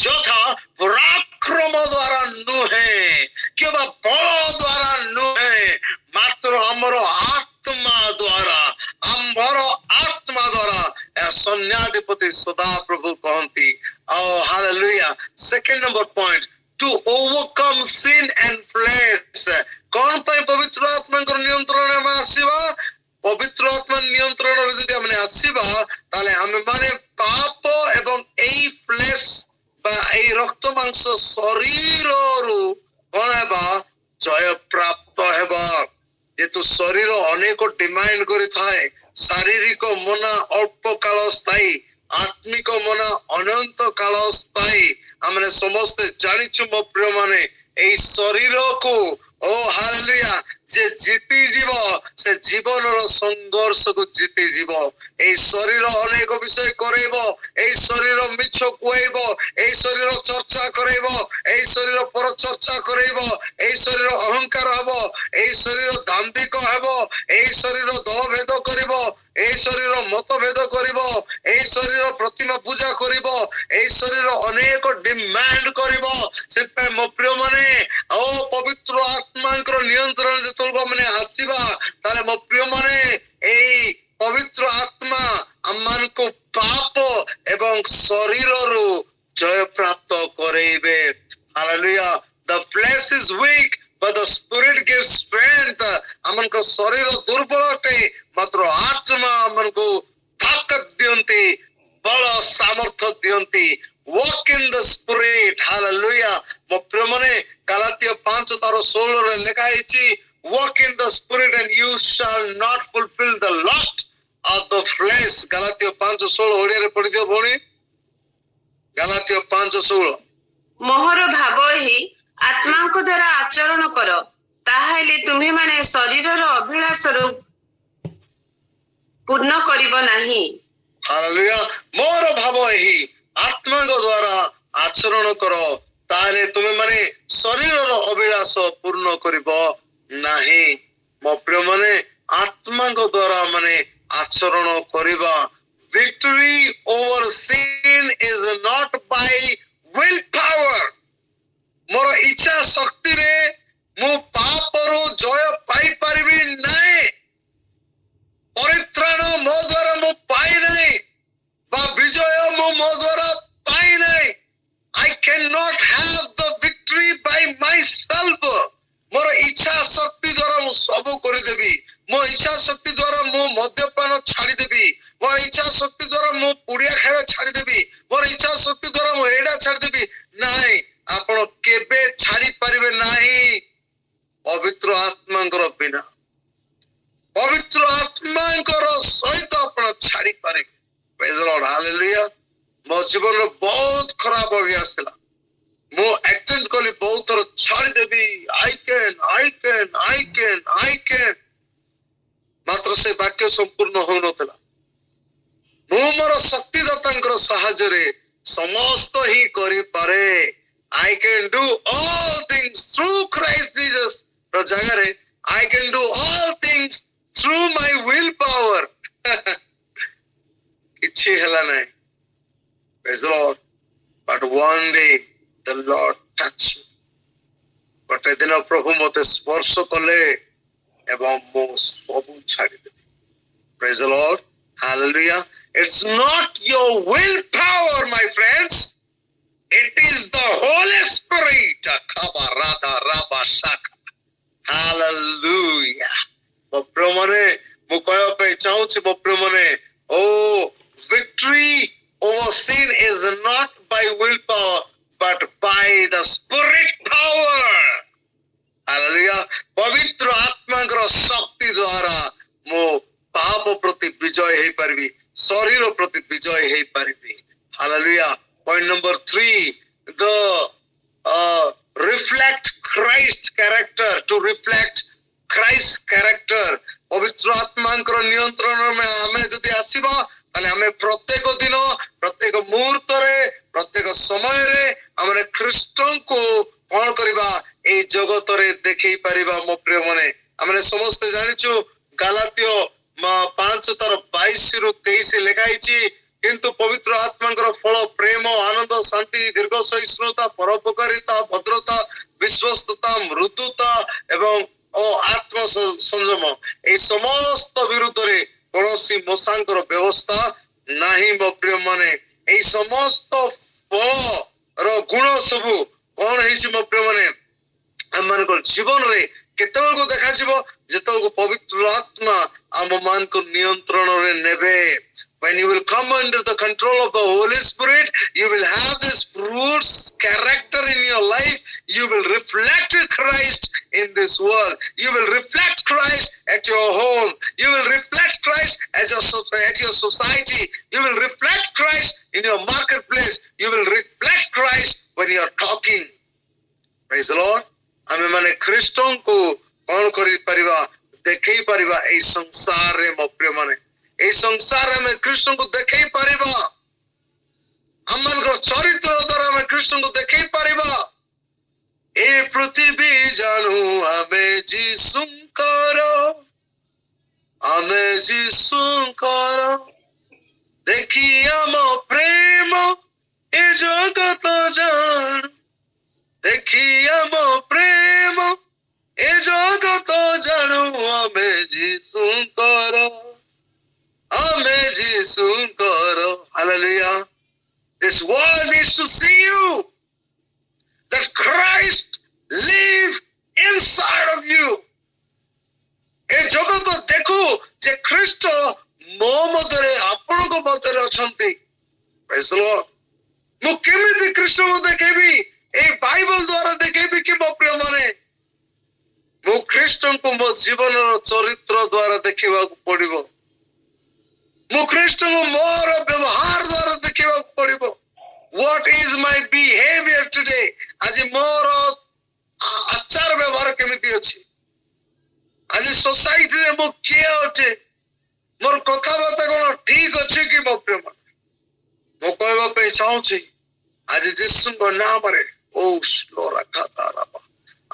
ଯଥା ପରାକ୍ରମ ଦ୍ୱାରା ନୁହେଁ କିମ୍ବା ବଳ ଦ୍ୱାରା ନୁହେଁ, ମାତ୍ର ଆମର ଆତ୍ମା ଦ୍ୱାରା, ଆମ୍ଭର ଆତ୍ମା ଦ୍ୱାରା, ଏହା ସୈନ୍ୟାଧିପତି ସଦାପ୍ରଭୁ କହନ୍ତି। Oh hallelujah। Second number point, to overcome sin and flesh। କଣ ପାଇଁ ପବିତ୍ର ଆତ୍ମାଙ୍କର ନିୟନ୍ତ୍ରଣରେ ଆମେ ଆସିବା? ପବିତ୍ର ଆତ୍ମା ନିୟନ୍ତ୍ରଣରେ ଯଦି ଆମେ ଆସିବା, ତାହେଲେ ଆମେ ମାନେ ପାପ ଏବଂ ଏଇ ଫ୍ଲେଶ ବା ଏଇ ରକ୍ତ ମାଂସ ଶରୀରରୁ କଣ ହେବା? ଜୟ ପ୍ରାପ୍ତ ହେବା। ଯେହେତୁ ଶରୀର ଅନେକ ଡିମାଣ୍ଡ କରିଥାଏ। ଶାରୀରିକ ମନା ଅଳ୍ପ କାଳ ସ୍ଥାୟୀ, ଆତ୍ମିକ ମନା ଅନନ୍ତ କାଳ ସ୍ଥାୟୀ। ଆମେ ସମସ୍ତେ ଜାଣିଛୁ ମୋ ପ୍ରିୟ ମାନେ, ଏଇ ଶରୀରକୁ ଓ ହାଲେଲୁୟା ଯେ ଜିତିଯିବ, ସେ ଜୀବନର ସଂଘର୍ଷକୁ ଜିତିଯିବ। ଏଇ ଶରୀର ଅନେକ ବିଷୟ କରେଇବ, ଏଇ ଶରୀର ମିଛ କୁହେଇବ, ଏଇ ଶରୀର ଚର୍ଚ୍ଚା କରେଇବ, ଏଇ ଶରୀର ପର ଚର୍ଚ୍ଚା କରେଇବ, ଏଇ ଶରୀର ଅହଙ୍କାର ହବ, ଏଇ ଶରୀର ଦାମ୍ଭିକ ହେବ, ଏଇ ଶରୀର ଦଳଭେଦ କରିବ, ଏଇ ଶରୀର ମତଭେଦ କରିବ, ଏଇ ଶରୀର ପ୍ରତିମା ପୂଜା କରିବ, ଏଇ ଶରୀର ଅନେକ ଡିମାଣ୍ଡ କରିବ। ସେଥିପାଇଁ ମୋ ପ୍ରିୟ ମାନେ, ଓ ପବିତ୍ର ଆତ୍ମାଙ୍କର ନିୟନ୍ତ୍ରଣ ଯେତେବେଳେ ମାନେ ଆସିବା, ତାହେଲେ ମୋ ପ୍ରିୟ ମାନେ ଏଇ ପବିତ୍ର ଆତ୍ମା ଆମମାନଙ୍କୁ ପାପ ଏବଂ ଶରୀରରୁ ଜୟ ପ୍ରାପ୍ତ କରେଇବେ। Hallelujah. but the Spirit gives strength. आमनको शरीर दुर्बल अटे मात्र आत्मा आमनको ताकत दियंती बल सामर्थ्य दियंती. Walk in the Spirit. Hallelujah. ମୋ ପ୍ରିୟମାନେ ଗାଲାତୀୟ 5:16 ରେ ଲେଖା ହେଇଛି, walk in the Spirit and you shall not fulfill the lust of the flesh. Galatia 5:16 ଓଡ଼ିଆରେ ପଢିଦିଅ ଭଉଣୀ. ଗାଲାତୀୟ 5:16. ମୋହର ଭାବ ଏହି ଆତ୍ମାଙ୍କ ଦ୍ୱାରା ଆଚରଣ କର, ତାହେଲେ ତୁମେମାନେ ଶରୀରର ଅଭିଳାଷରୁ ପୂର୍ଣ୍ଣ କରିବ ନାହିଁ. ହାଲେଲୁୟା. ମୋର ଭାବ ଏହି ଆତ୍ମାଙ୍କ ଦ୍ୱାରା ଆଚରଣ କର, ତାହେଲେ ତୁମେମାନେ ଶରୀରର ଅଭିଳାଷ ପୂର୍ଣ୍ଣ କରିବ ନାହିଁ. ମୋ ପ୍ରିୟମାନେ ଆତ୍ମାଙ୍କ ଦ୍ୱାରା ମାନେ ଆଚରଣ କରିବା. Victory over sin is not by will power. ମୋର ଇଚ୍ଛା ଶକ୍ତିରେ ମୁଁ ପାପରୁ ଜୟ ପାଇପାରିବି ନାହିଁ. ପରିତ୍ରାଣ ମୋ ଦ୍ୱାରା ମୁଁ ପାଇ ନାହିଁ ବା ବିଜୟ ମୁଁ ମୋ ଦ୍ୱାରା ପାଇ ନାହିଁ. I cannot have the victory by myself. ମୋର ଇଚ୍ଛା ଶକ୍ତି ଦ୍ୱାରା ମୁଁ ସବୁ କରିଦେବି. ମୋ ଇଚ୍ଛା ଶକ୍ତି ଦ୍ୱାରା ମୁଁ ମଦ୍ୟପାନ ଛାଡ଼ିଦେବି. ମୋର ଇଚ୍ଛା ଶକ୍ତି ଦ୍ୱାରା ମୁଁ ପୁଡ଼ିଆ ଖାଇବା ଛାଡ଼ିଦେବି. ମୋର ଇଚ୍ଛା ଶକ୍ତି ଦ୍ୱାରା ମୁଁ ଏଇଟା ଛାଡ଼ିଦେବି. ନାଇଁ, ଆପଣ କେବେ ଛାଡ଼ି ପାରିବେ ନାହିଁ ପବିତ୍ର ଆତ୍ମାଙ୍କର ବିନା. ପବିତ୍ର ଆତ୍ମାଙ୍କର ସହିତ ଆପଣ ଛାଡ଼ି ପାରିବେ. Praise the Lord. Hallelujah. ମୋ ଜୀବନର ବହୁତ ଖରାପ ଅଭ୍ୟାସ ଥିଲା. ମୁଁ ଆଟେଣ୍ଡ କଲି ବହୁତ ଥର ଛାଡ଼ିଦେବି. I can. ମାତ୍ର ସେ ବାକ୍ୟ ସମ୍ପୂର୍ଣ୍ଣ ହଉନଥିଲା. ମୁଁ ମୋର ଶକ୍ତିଦାତାଙ୍କର ସାହାଯ୍ୟରେ ସମସ୍ତ ହିଁ କରିପାରେ. I can do all things through Christ Jesus ର ଜାଗାରେ I can do all things through my willpower. କିଛି ହେଲା ନାହିଁ. Praise the Lord. But one day the Lord touched me. ଗୋଟେ ଦିନ ପ୍ରଭୁ ମୋତେ ସ୍ପର୍ଶ କଲେ ଏବଂ ମୁଁ ସବୁ ଛାଡ଼ିଦେଲି. Praise the Lord. Hallelujah. It's not your willpower, my friends. It is the Holy Spirit. Hallelujah. ମୋ ପ୍ରିୟମାନେ ମୁଁ କହିବା ପାଇଁ ଚାହୁଁଛି ମୋ ପ୍ରିୟମାନେ, oh, victory over sin is not by willpower but by the Spirit power. Hallelujah. ପବିତ୍ର ଆତ୍ମାଙ୍କର ଶକ୍ତି ଦ୍ୱାରା ମୁଁ ପାପ ପ୍ରତି ବିଜୟ ହେଇପାରିବି, ଶରୀର ପ୍ରତି ବିଜୟ ହେଇପାରିବି. Hallelujah. Point number 3, the reflect Christ character. To reflect Christ character. ପବିତ୍ର ଆତ୍ମାଙ୍କର ନିୟନ୍ତ୍ରଣରେ ଆମେ ଯଦି ଆସିବା, ତାହେଲେ ଆମେ ପ୍ରତ୍ୟେକ ଦିନ, ପ୍ରତ୍ୟେକ ମୁହୂର୍ତ୍ତରେ, ପ୍ରତ୍ୟେକ ସମୟରେ ଆମେ ଖ୍ରୀଷ୍ଟଙ୍କୁ କଣ କରିବା, ଏଇ ଜଗତରେ ଦେଖେଇ ପାରିବା. ମୋ ପ୍ରିୟମାନେ, ଆମେ ସମସ୍ତେ ଜାଣିଛୁ ଗାଲାତୀୟ 5:22-23 ଲେଖା ହେଇଛି, କିନ୍ତୁ ପବିତ୍ର ଆତ୍ମାଙ୍କର ଫଳ ପ୍ରେମ, ଆନନ୍ଦ, ଶାନ୍ତି, ଦୀର୍ଘ ସହିଷ୍ଣୁତା, ପରୋପକାରିତା, ଭଦ୍ରତା, ବିଶ୍ୱସ୍ତତା, ମୃଦୁତା ଏବଂ ଆତ୍ମ ସଂଯମ. এই ସମସ୍ତ ବିରୁଦ୍ଧରେ କୌଣସି ମଶାଙ୍କର ବ୍ୟବସ୍ଥା ନାହିଁ. ମୋ ପ୍ରିୟମାନେ, এই ସମସ୍ତ ଫଳର ଗୁଣ ସବୁ କଣ ହେଇଛି ମୋ ପ୍ରିୟମାନେ, ଆମମାନଙ୍କ ଜୀବନରେ କେତେବେଳକୁ ଦେଖାଯିବ, ଯେତେବେଳକୁ ପବିତ୍ର ଆତ୍ମା ଆମମାନଙ୍କୁ ନିୟନ୍ତ୍ରଣରେ ନେବେ. When you will come under the control of the Holy Spirit, you will have this fruits character in your life. You will reflect Christ in this world. You will reflect Christ at your home. You will reflect Christ at your society. You will reflect Christ in your marketplace. You will reflect Christ when you are talking. Praise the Lord. ଆମେ ମାନେ ଖ୍ରୀଷ୍ଟଙ୍କୁ କଣ କରିପାରିବା, ଦେଖେଇ ପାରିବା ଏଇ ସଂସାରରେ. ମୋ ପ୍ରିୟମାନେ, এই ସଂସାରରେ ଆମେ ଖ୍ରୀଷ୍ଟଙ୍କୁ ଦେଖେଇ ପାରିବା. ଆମମାନଙ୍କର ଚରିତ୍ର ଦ୍ୱାରା ଆମେ ଖ୍ରୀଷ୍ଟଙ୍କୁ ଦେଖେଇ ପାରିବା. ଏ ପୃଥିବୀ ଜାଣୁ ଆମେ ଯୀଶୁଙ୍କର, ଦେଖି ଆମ ପ୍ରେମ ଏ ଜଗତ ଜାଣୁ, ଦେଖି ଆମ ପ୍ରେମ ଏ ଜଗତ ଜାଣୁ, ଆମେ ଯୀଶୁଙ୍କର. Hallelujah. This world needs to see you that Christ live inside of you. ଏ ଜଗତ ଦେଖୁ ଯେ ଖ୍ରୀଷ୍ଟ ମୋ ମଧ୍ୟରେ ଆପଣଙ୍କ ମଧ୍ୟରେ ଅଛନ୍ତି। Praise the Lord. ମୁଁ କେମିତି ଖ୍ରୀଷ୍ଟଙ୍କୁ ଦେଖେଇବି? ଏଇ ବାଇବଲ ଦ୍ୱାରା ଦେଖେଇବି କି ମୋ ପ୍ରିୟମାନେ? ମୁଁ ଖ୍ରୀଷ୍ଟଙ୍କୁ ମୋ ଜୀବନର ଚରିତ୍ର ଦ୍ୱାରା ଦେଖିବାକୁ ପଡିବ। ମୁଁ ଖ୍ରୀଷ୍ଟଙ୍କୁ ମୋର ବ୍ୟବହାର ଦ୍ୱାରା ଦେଖିବାକୁ ପଡିବ। What is my behavior today? ଆଜି ମୋର ଆଚାର ବ୍ୟବହାର କେମିତି ଅଛି? ଆଜି ସୋସାଇଟିରେ ମୁଁ କିଏ ଅଟେ? ମୋର କଥାବାର୍ତ୍ତା କଣ ଠିକ ଅଛି କି ମୋ ପ୍ରିୟମାନେ? ମୁଁ କହିବା ପାଇଁ ଚାହୁଁଛି ଆଜି ଯୀଶୁଙ୍କ ନାମରେ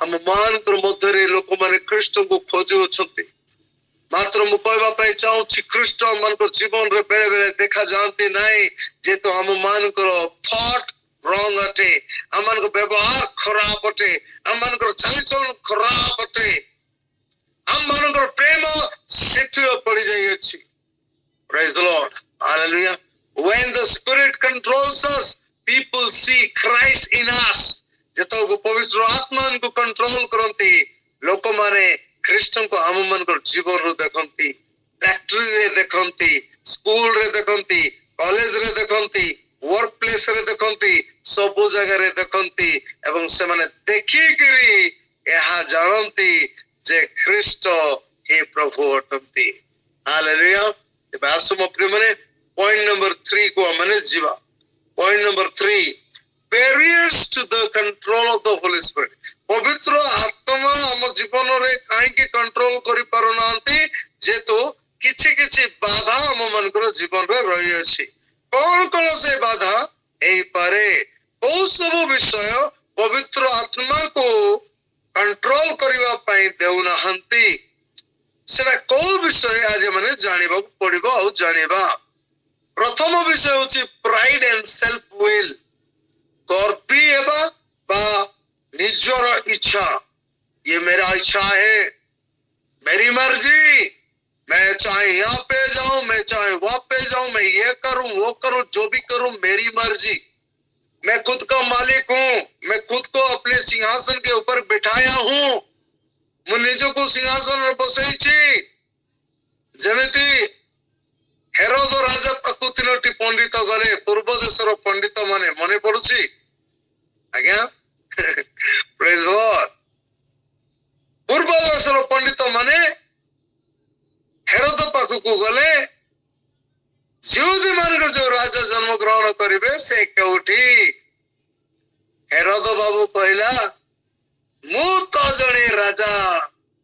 ଆମ ମାନଙ୍କର ମଧ୍ୟରେ ଲୋକମାନେ ଖ୍ରୀଷ୍ଟଙ୍କୁ ଖୋଜୁଅଛନ୍ତି। ମାତ୍ର ମୁଁ କହିବା ପାଇଁ ଚାହୁଁଛି ଖ୍ରୀଷ୍ଟ ମାନଙ୍କ ଜୀବନରେ ବେଳେ ବେଳେ ଦେଖାଯାଆନ୍ତି ନାହିଁ, ଯେହେତୁ ଆମ ମାନଙ୍କର ଥଟ୍ ରଙ୍ଗ ଅଟେ, ଆମମାନଙ୍କ ବ୍ୟବହାର ଖରାପ ଅଟେ, ଆମମାନଙ୍କର ଚାଲିଚଳନ ଖରାପ ଅଟେ, ଆମମାନଙ୍କର ପ୍ରେମ ସେଥିରେ ପଡିଯାଇଅଛି। Praise the Lord. Hallelujah. When the Spirit controls us, people see Christ in us. ଯେତେବେଳେ ପବିତ୍ର ଆତ୍ମାଙ୍କୁ କଣ୍ଟ୍ରୋଲ କରନ୍ତି, ଲୋକମାନେ ଖ୍ରୀଷ୍ଟଙ୍କୁ ଆମମାନଙ୍କର ଜୀବନରୁ ଦେଖନ୍ତି, ଫ୍ୟାକ୍ଟ୍ରିରେ ଦେଖନ୍ତି, ସ୍କୁଲରେ ଦେଖନ୍ତି, କଲେଜରେ ଦେଖନ୍ତି, ୱାର୍କ ପ୍ଲେସରେ ଦେଖନ୍ତି, ସବୁ ଜାଗାରେ ଦେଖନ୍ତି ଏବଂ ସେମାନେ ଦେଖିକିରି ଏହା ଜାଣନ୍ତି ଯେ ଖ୍ରୀଷ୍ଟ ହିଁ ପ୍ରଭୁ ଅଟନ୍ତି। ହାଲେଲୁୟା। ଏବେ ଆସ ମୋ ପ୍ରିୟମାନେ ପଏଣ୍ଟ ନମ୍ବର 3 କୁ ଆମେ ଯିବା। Point number 3, barriers to the control of the Holy Spirit. ପବିତ୍ର ଆତ୍ମା ଆମ ଜୀବନରେ କାହିଁକି କଣ୍ଟ୍ରୋଲ କରିପାରୁନାହାନ୍ତି? ଯେହେତୁ କିଛି କିଛି ବାଧା ଆମ ମାନଙ୍କର ଜୀବନରେ ରହିଅଛି। କଣ କଣ ସେ ବାଧା ହେଇପାରେ? କୋଉ ସବୁ ବିଷୟ ପବିତ୍ର ଆତ୍ମାକୁ କଣ୍ଟ୍ରୋଲ କରିବା ପାଇଁ ଦେଉନାହାନ୍ତି? ସେଟା କୋଉ ବିଷୟ ଆଜି ମାନେ ଜାଣିବାକୁ ପଡିବ ଆଉ ଜାଣିବା। ପ୍ରଥମ ବିଷୟ ହଉଛି ପ୍ରାଇଡ ଆଣ୍ଡ ସେଲ୍ଫ ୱିଲ୍। ଗର୍ବୀ ହେବା ବା ନିଜର ଇଚ୍ଛା। ये मेरा इच्छा है, मेरी मर्जी, मैं चाहे यहाँ पे जाऊं, मैं चाहे वहां पे जाऊं, मैं ये करूं वो करूं, जो भी करूं मेरी मर्जी। मैं खुद का मालिक हूं, मैं खुद को अपने सिंहासन के ऊपर बिठाया हूं। ମୁଁ ନିଜକୁ ସିଂହାସନରେ ବସେଇଛି। ଯେମିତି ହେରୋଦ ରାଜା ପାଖକୁ 3ଟି ପଣ୍ଡିତ ଗଲେ, ପୂର୍ବ ଦେଶର ପଣ୍ଡିତ ମାନେ, ମନେ ପଡୁଛି? ଆଜ୍ଞା ପ୍ରେଜ୍ ଦ ଲର୍ଡ। ପୂର୍ବ ଦେଶର ପଣ୍ଡିତ ମାନେ ହେରୋଦ ପାଖକୁ ଗଲେ, ଯିହୁଦୀ ମାନଙ୍କର ଯୋଉ ରାଜା ଜନ୍ମ ଗ୍ରହଣ କରିବେ ସେ କେଉଁଠି? ହେରୋଦ ବାବୁ କହିଲା, ମୁଁ ତ ଜଣେ ରାଜା,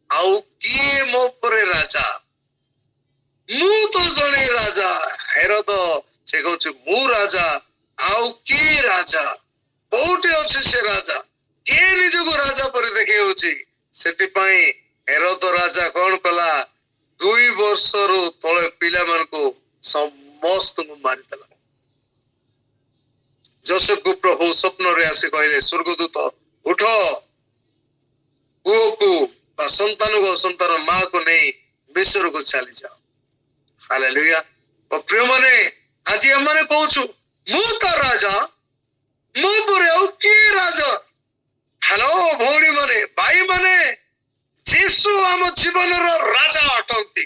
ଆଉ କିଏ ମୋ ପରେ ରାଜା? ମୁଁ ତ ଜଣେ ରାଜା। ହେରୋଦ ସେ କହୁଛି ମୁଁ ରାଜା, ଆଉ କିଏ ରାଜା? କୋଉଠି ଅଛି ସେ ରାଜା? କିଏ ନିଜକୁ ରାଜା ପରି ଦେଖେଉଛି? ସେଥିପାଇଁ ହେରୋଦ ରାଜା କଣ କଲା? 2 ବର୍ଷରୁ ତଳେ ପିଲାମାନଙ୍କୁ ସମସ୍ତଙ୍କୁ ମାରିଦେଲା। ଯୋସେଫକୁ ପ୍ରଭୁ ସ୍ୱପ୍ନରେ ଆସି କହିଲେ, ସ୍ୱର୍ଗଦୂତ ଉଠ, ପୁଅକୁ ବା ସନ୍ତାନକୁ ସନ୍ତାନ ମାକୁ ନେଇ ମିଶ୍ରକୁ ଚାଲିଯାଅ। ହାଲେଲୁୟା। ପ୍ରିୟମାନେ ଆଜି ଆମେ କହୁଛୁ ମୁଁ ତ ରାଜା, ମୋ ପରେ ଆଉ କିଏ ରାଜା? ହ୍ୟାଲୋ ଭଉଣୀ ମାନେ, ଭାଇ ମାନେ, ଯୀଶୁ ଆମ ଜୀବନର ରାଜା ଅଟନ୍ତି।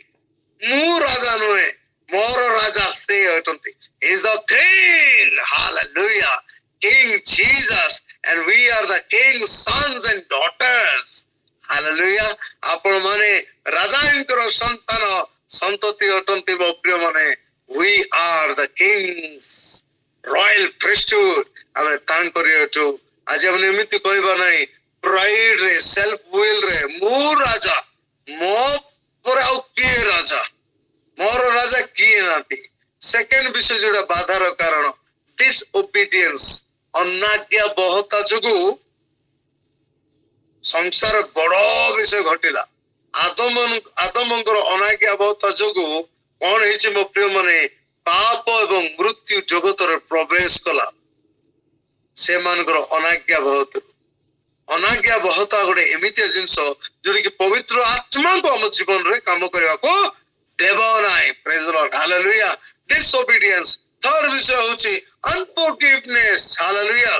ମୁଁ ରାଜା ନୁହେଁ, ମୋର ରାଜା ସେ ଅଟନ୍ତି। He is the king. Hallelujah. King Jesus, and we are the king's sons and daughters. Hallelujah. ଆପଣ ମାନେ ରାଜାଙ୍କର ସନ୍ତାନ ସନ୍ତତି ଅଟନ୍ତି ମୋ ପ୍ରିୟ ମାନେ। We are the king's royal priesthood. ଆମେ ତାଙ୍କରି ଅଟୁ। ଆଜି ଆମେ ଏମିତି କହିବା ନାହିଁ ପ୍ରାଇଡ ରେ, ସେଲ୍ଫ ୱିଲ୍ ରେ, ମୁଁ ରାଜା, ମୋ ପରେ ଆଉ କିଏ ରାଜା? ମୋର ରାଜା କିଏ ନାହାନ୍ତି। ସେକେଣ୍ଡ ବିଷୟ ଯୋଉଟା ବାଧାର କାରଣ, ଡିସଓବିଡିଏନ୍ସ, ଅନାଜ୍ଞା ବହତା ଯୋଗୁ ସଂସାର ବଡ ବିଷୟ ଘଟିଲା। ଆଦମଙ୍କର ଅନାଜ୍ଞା ବହତା ଯୋଗୁ କଣ ହେଇଛି ମୋ ପ୍ରିୟ ମାନେ? ପାପ ଏବଂ ମୃତ୍ୟୁ ଜଗତରେ ପ୍ରବେଶ କଲା ସେମାନଙ୍କର ଅନାଜ୍ଞା ବହତରୁ। ଅନାଜ୍ଞା ବହତା ଗୋଟେ ଏମିତିଆ ଜିନିଷ ଯୋଉଟା କି ପବିତ୍ର ଆତ୍ମାଙ୍କୁ ଆମ ଜୀବନରେ କାମ କରିବାକୁ ଦେବ ନାହିଁ। ପ୍ରେଜ୍ ଦ ଲର୍ଡ। ହାଲେଲୁୟା। ଡିସଓବିଡିଏନ୍ସ। ଥର୍ଡ ବିଷୟ ହଉଛି ଅନଫରଗିଭନେସ୍। ହାଲେଲୁୟା।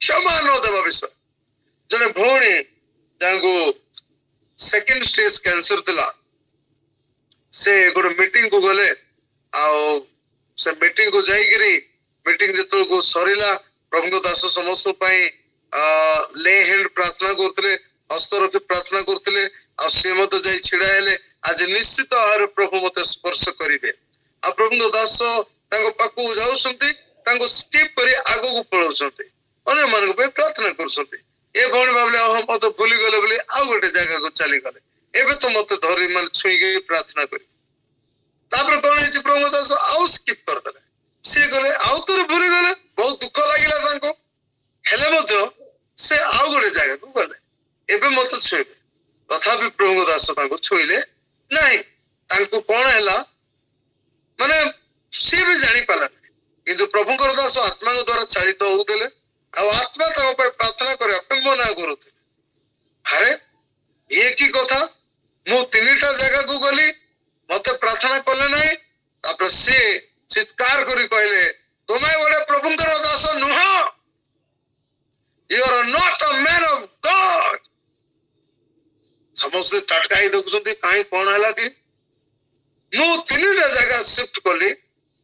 କ୍ଷମା ନ ଦେବା ବିଷୟ। ଜଣେ ଭଉଣୀ ଯାହାକୁ ସେକେଣ୍ଡ ଷ୍ଟେଜ କ୍ୟାନ୍ସର ଥିଲା, ସେ ଗୋଟେ ମିଟିଂ କୁ ଗଲେ। ଆଉ ସେ ମିଟିଂ କୁ ଯାଇକିରି ମିଟିଂ ଯେତେବେଳକୁ ସରିଲା, ପ୍ରଭୁଙ୍କ ଦାସ ସମସ୍ତଙ୍କ ପାଇଁ ଲେ ହ୍ୟାଣ୍ଡ ପ୍ରାର୍ଥନା କରୁଥିଲେ, ହସ୍ତ ରଖି ପ୍ରାର୍ଥନା କରୁଥିଲେ। ଆଉ ସେ ମତେ ଯାଇ ଛିଡା ହେଲେ, ଆଜି ନିଶ୍ଚିତ ଭାବରେ ପ୍ରଭୁ ମତେ ସ୍ପର୍ଶ କରିବେ। ଆଉ ପ୍ରଭୁଙ୍କ ଦାସ ତାଙ୍କ ପାଖକୁ ଯାଉଛନ୍ତି, ତାଙ୍କୁ ସ୍କିପ୍ କରି ଆଗକୁ ପଳାଉଛନ୍ତି, ଅନ୍ୟମାନଙ୍କ ପାଇଁ ପ୍ରାର୍ଥନା କରୁଛନ୍ତି। ଏ ଭଉଣୀ ଭାବିଲେ ହଁ ମତେ ଭୁଲିଗଲେ ବୋଲି ଆଉ ଗୋଟେ ଜାଗାକୁ ଚାଲିଗଲେ। ଏବେ ତ ମତେ ଧରି ମାନେ ଛୁଇଁକି ପ୍ରାର୍ଥନା କରି, ତାପରେ କଣ ହେଇଛି, ପ୍ରଭୁଙ୍କ ଦାସ ଆଉ ସ୍କିପ୍ କରିଦେଲେ। ସିଏ ଗଲେ ଆଉ ଥରେ ଭୁଲିଗଲେ, ବହୁତ ଦୁଃଖ ଲାଗିଲା ତାଙ୍କୁ। ହେଲେ ମଧ୍ୟ ସେ ଆଉ ଗୋଟେ ଜାଗାକୁ ଗଲେ, ଏବେ ମତେ ଛୁଇଁବେ। ତଥାପି ପ୍ରଭୁଙ୍କ ଦାସ ତାଙ୍କୁ ଛୁଇଁଲେ ନାହିଁ। ତାଙ୍କୁ କଣ ହେଲା ମାନେ ସିଏ ବି ଜାଣିପାରିଲାନି, କିନ୍ତୁ ପ୍ରଭୁଙ୍କର ଦାସ ଆତ୍ମାଙ୍କ ଦ୍ଵାରା ଚାଳିତ ହଉଥିଲେ। ଆଉ ଆତ୍ମା ତାଙ୍କ ପାଇଁ ପ୍ରାର୍ଥନା କରିବା ପାଇଁ ମନା କରୁଥିଲେ। ଆରେ ଇଏ କି କଥା, ମୁଁ 3ଟା ଜାଗାକୁ ଗଲି, ମତେ ପ୍ରାର୍ଥନା କଲେ ନାହିଁ। ତାପରେ ସିଏ ଚିତ୍କାର କରି କହିଲେ, ତୁମେ ଗୋଟେ ପ୍ରଭୁଙ୍କର ଦାସ ନୁହଁ, you are not a man of God। ସମସ୍ତେ ଟାଟକା ହେଇ ଦେଖୁଛନ୍ତି, କାହିଁ କଣ ହେଲା କି? ମୁଁ 3ଟା ଜାଗା ସିଫ୍ଟ କଲି,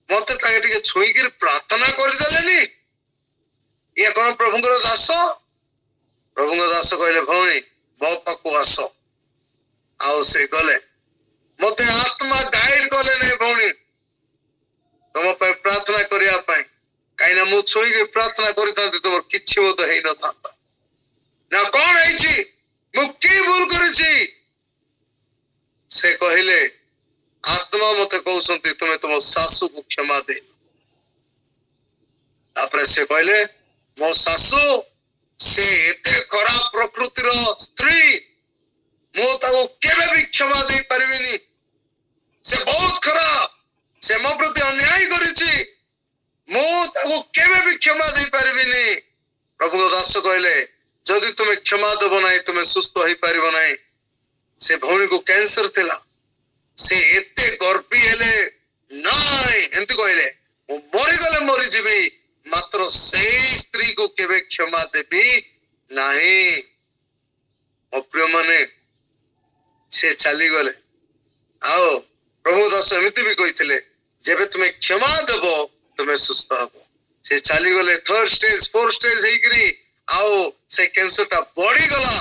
ମତେ ତାଙ୍କେ ଟିକେ ଛୁଇଁକିରି ପ୍ରାର୍ଥନା କରିଦେଲେନି। ଇଏ କଣ ପ୍ରଭୁଙ୍କର ଦାସ? ପ୍ରଭୁଙ୍କ ଦାସ କହିଲେ, ଭଉଣୀ ମୋ ପାଖକୁ ଆସ। ଆଉ ସେ ଗଲେ, ମତେ ଆତ୍ମା ଗାଇଡ କଲେ ନାଇଁ ଭଉଣୀ ତମ ପାଇଁ ପ୍ରାର୍ଥନା କରିବା ପାଇଁ, କାହିଁକିନା ମୁଁ ଛୁଇଁକି ପ୍ରାର୍ଥନା କରିଥାନ୍ତି ତମର କିଛି ମତେ ହେଇନଥାନ୍ତା। ନା କଣ ହେଇଛି, ମୁଁ କି ଭୁଲ କରିଛି? ସେ କହିଲେ, ଆତ୍ମା ମତେ କହୁଛନ୍ତି ତୁମେ ତମ ଶାଶୁକୁ କ୍ଷମା ଦେ। ତାପରେ ସେ କହିଲେ, ମୋ ଶାଶୁ ସେ ଏତେ ଖରାପ ପ୍ରକୃତିର ସ୍ତ୍ରୀ, ମୁଁ ତାକୁ କେବେ ବି କ୍ଷମା ଦେଇ ପାରିବିନି। ସେ ବହୁତ ଖରାପ, ସେ ମୋ ପ୍ରତି ଅନ୍ୟାୟ କରିଛି, ମୁଁ ତାକୁ କେବେ ବି କ୍ଷମା ଦେଇ ପାରିବିନି। ପ୍ରଭୁଙ୍କ ଦାସ କହିଲେ, ଯଦି ତୁମେ କ୍ଷମା ଦେବ ନାହିଁ ତୁମେ ସୁସ୍ଥ ହେଇପାରିବ ନାହିଁ। ସେ ଭଉଣୀକୁ କ୍ୟାନ୍ସର ଥିଲା, ସେ ଏତେ ଗର୍ବି ହେଲେ, ନାଇଁ ଏମିତି କହିଲେ, ମୁଁ ମରିଗଲେ ମରିଯିବି, ମାତ୍ର ସେଇ ସ୍ତ୍ରୀକୁ କେବେ କ୍ଷମା ଦେବି ନାହିଁ। ମୋ ପ୍ରିୟ ମାନେ, ସେ ଚାଲିଗଲେ। ଆଉ ପ୍ରଭୁ ଦାସ ଏମିତି ବି କହିଥିଲେ, ଯେବେ ତୁମେ କ୍ଷମା ଦେବ ତୁମେ ସୁସ୍ଥ ହବ। ସେ ଚାଲିଗଲେ, 3rd ଷ୍ଟେଜ 4th ଷ୍ଟେଜ ହେଇକିରି ଆଉ ସେ କ୍ୟାନ୍ସରଟା ବଢିଗଲା।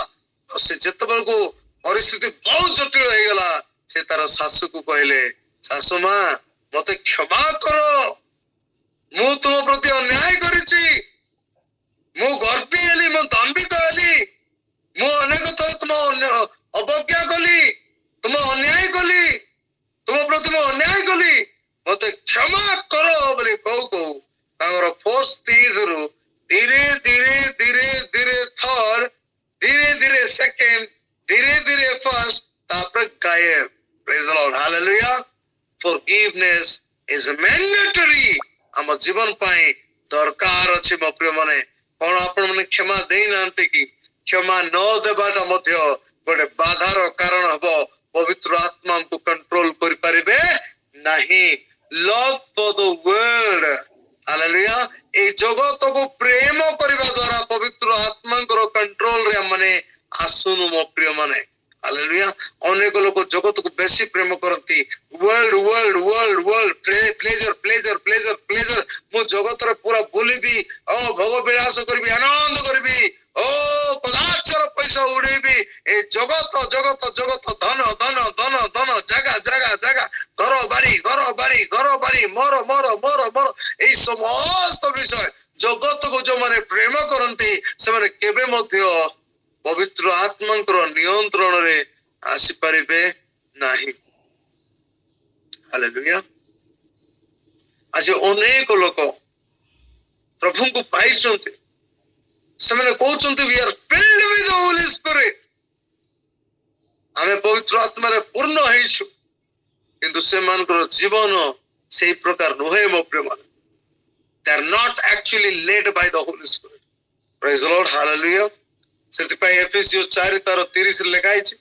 ସେ ଯେତେବେଳକୁ ପରିସ୍ଥିତି ବହୁତ ଜଟିଳ ହେଇଗଲା, ସେ ତାର ଶାଶୁକୁ କହିଲେ, ଶାଶୁ ମା ମତେ କ୍ଷମା କର, ମୁଁ ତୁମ ପ୍ରତି ଅନ୍ୟାୟ କରିଛି, ମୁଁ ଗର୍ବି ହେଲି, ମୁଁ ଦାମ୍ଭିକ ହେଲି, ମୁଁ ଅନେକ ଥର ତୁମ ଅବଜ୍ଞା କଲି, ତୁମ ଅନ୍ୟାୟ କଲି, ତୁମ ପ୍ରତି ମୁଁ ଅନ୍ୟାୟ କଲି, ମତେ କ୍ଷମା କର ବୋଲି କହୁ କହୁ ତାଙ୍କର 4th ଷ୍ଟେଜରୁ ଧୀରେ ଧୀରେ ଧୀରେ ଧୀରେ 3rd, ଧୀରେ ଧୀରେ 2nd, ଧୀରେ ଧୀରେ 1st, ତାପରେ ଗାୟବ। Praise the Lord, hallelujah। Forgiveness is mandatory, ଆମ ଜୀବନ ପାଇଁ ଦରକାର ଅଛି। ମୋ ପ୍ରିୟ ମାନେ, କଣ ଆପଣ ମାନେ କ୍ଷମା ଦେଇନାହାନ୍ତି କି? କ୍ଷମା ନ ଦେବାଟା ମଧ୍ୟ ଗୋଟେ ବାଧାର କାରଣ ହବ। ପବିତ୍ର ଆତ୍ମା ଆମକୁ କଣ୍ଟ୍ରୋଲ କରିପାରିବେ ନାହିଁ। ଲଭ୍ ଫର ଦ ୱର୍ଲ୍ଡ, ହାଲେଲୁୟା। এই ଜଗତକୁ ପ୍ରେମ କରିବା ଦ୍ୱାରା ପବିତ୍ର ଆତ୍ମାଙ୍କର କଣ୍ଟ୍ରୋଲରେ ଆମେ ଆସୁନୁ ମୋ ପ୍ରିୟ ମାନେ, ହାଲେଲୁୟା। ଅନେକ ଲୋକ ଜଗତକୁ ବେଶୀ ପ୍ରେମ କରନ୍ତି, world world world world, pleasure pleasure pleasure pleasure. ମୁଁ ଜଗତରେ ପୁରା ବୁଲିବି, ଭୋଗ ବିଳାସ କରିବି, ଆନନ୍ଦ କରିବି, କଦାଚର ପଇସା ଉଡେଇବି। ଏ ଜଗତ ଜଗତ ଜଗତ, ଧନ ଧନ ଧନ ଧନ, ଜାଗା ଜାଗା ଜାଗା, ଘର ବାଡି ଘର ବାଡି ଘର ବାଡି, ମୋର ମୋର ମୋର ମୋର, ଏଇ ସମସ୍ତ ବିଷୟ ଜଗତକୁ ଯୋଉମାନେ ପ୍ରେମ କରନ୍ତି ସେମାନେ କେବେ ମଧ୍ୟ ପବିତ୍ର ଆତ୍ମାଙ୍କର ନିୟନ୍ତ୍ରଣରେ ଆସିପାରିବେ ନାହିଁ। ହାଲେଲୁୟା। ଆଜି ଅନେକ ଲୋକ ପ୍ରଭୁଙ୍କୁ ପାଇଛନ୍ତି, ସେମାନେ କହୁଛନ୍ତି we are filled with the Holy Spirit, ଆମେ ପବିତ୍ର ଆତ୍ମାରେ ପୂର୍ଣ୍ଣ ହେଇଛୁ, କିନ୍ତୁ ସେମାନଙ୍କର ଜୀବନ ସେଇ ପ୍ରକାର ନୁହେଁ ମୋ ପ୍ରିୟମାନେ। They are not actually led by the Holy Spirit. Praise the Lord, hallelujah। ସେଥିପାଇଁ ଏଫେସିଓ 4:30 ଲେଖା ହେଇଛି,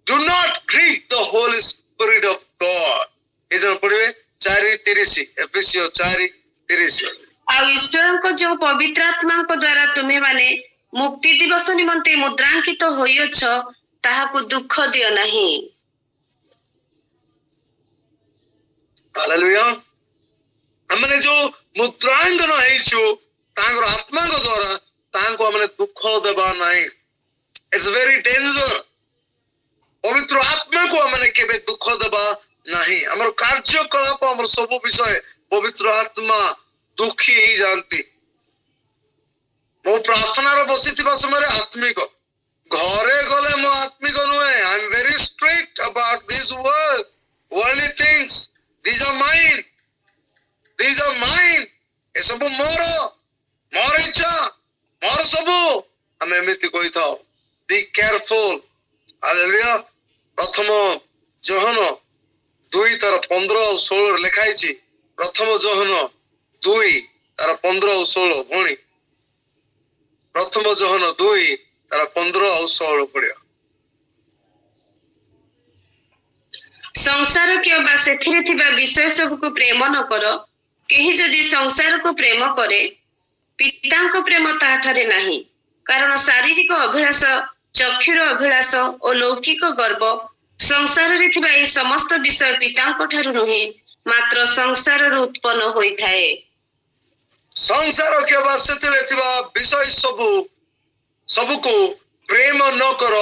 do not grieve the Holy Spirit of God। ଏ ଜଣ ପଢିବେ 4:30, ଏଫେସିଓ 4:30। ଆଉ ଈଶ୍ୱରଙ୍କ ଯୋଉ ପବିତ୍ର ଆତ୍ମାଙ୍କ ଦ୍ଵାରା ତୁମେ ମାନେ ମୁକ୍ତି ଦିବସ ନିମନ୍ତେ ମୁଦ୍ରାଙ୍କିତ ହୋଇଅଛ, ତାହାକୁ ଦୁଃଖ ଦିଅ ନାହିଁ। ହାଲେଲୁୟା। ଆମେ ଯୋଉ ମୁଦ୍ରାଙ୍କନ ହେଇଛୁ ତାଙ୍କର ଆତ୍ମାଙ୍କ ଦ୍ୱାରା ତାଙ୍କୁ ଆମେ ଦୁଃଖ ଦେବା ନାହିଁ। It's very danger. ପବିତ୍ର ଆତ୍ମାକୁ ଆମେ କେବେ ଦୁଃଖ ଦେବା ନାହିଁ। ଆମର କାର୍ଯ୍ୟକଳାପ ଆମର ସବୁ ବିଷୟ ପବିତ୍ର ଆତ୍ମା ଦୁଃଖୀ ହେଇଯାଆନ୍ତି। ମୁଁ ପ୍ରାର୍ଥନାରେ ବସିଥିବା ସମୟରେ ଆତ୍ମିକ, ଘରେ ଗଲେ ମୁଁ ଆତ୍ମିକ ନୁହେଁ। I am very strict about this worldly things. These are mine. These are mine. ଏସବୁ ମୋର ଇଚ୍ଛା, ମୋର ସବୁ। ଆମେ ଏମିତି କହିଥାଉ। Be careful. ହାଲେଲୁୟା। ପ୍ରଥମ ଯୋହନ 2 ତାର 15 ଆଉ 16 ଲେଖା ହେଇଛି। ପ୍ରଥମ ଯୋହନ 2 ତାର 15 ଆଉ 16 ଭଉଣୀ। ପ୍ରଥମ ଯୋହନ 2 ତାର 15 ଆଉ 16 ପଢିବା। ସଂସାରକୀୟ ବା ସେଥିରେ ଥିବା ବିଷୟ ସବୁକୁ ପ୍ରେମ ନ କର। କେହି ଯଦି ସଂସାରକୁ ପ୍ରେମ କରେ, ପିତାଙ୍କ ପ୍ରେମ ତାହାଠାରେ ନାହିଁ। କାରଣ ଶାରୀରିକ ଅଭିଳାଷ, ଚକ୍ଷୁର ଅଭିଳାଷ ଓ ଲୌକିକ ଗର୍ବ, ସଂସାରରେ ଥିବା ଏହି ସମସ୍ତ ବିଷୟ ପିତାଙ୍କ ଠାରୁ ନୁହେଁ, ମାତ୍ର ସଂସାରରୁ ଉତ୍ପନ୍ନ ହୋଇଥାଏ। ସଂସାରକୀୟ ବା ସେଥିରେ ଥିବା ବିଷୟ ସବୁକୁ ପ୍ରେମ ନ କର।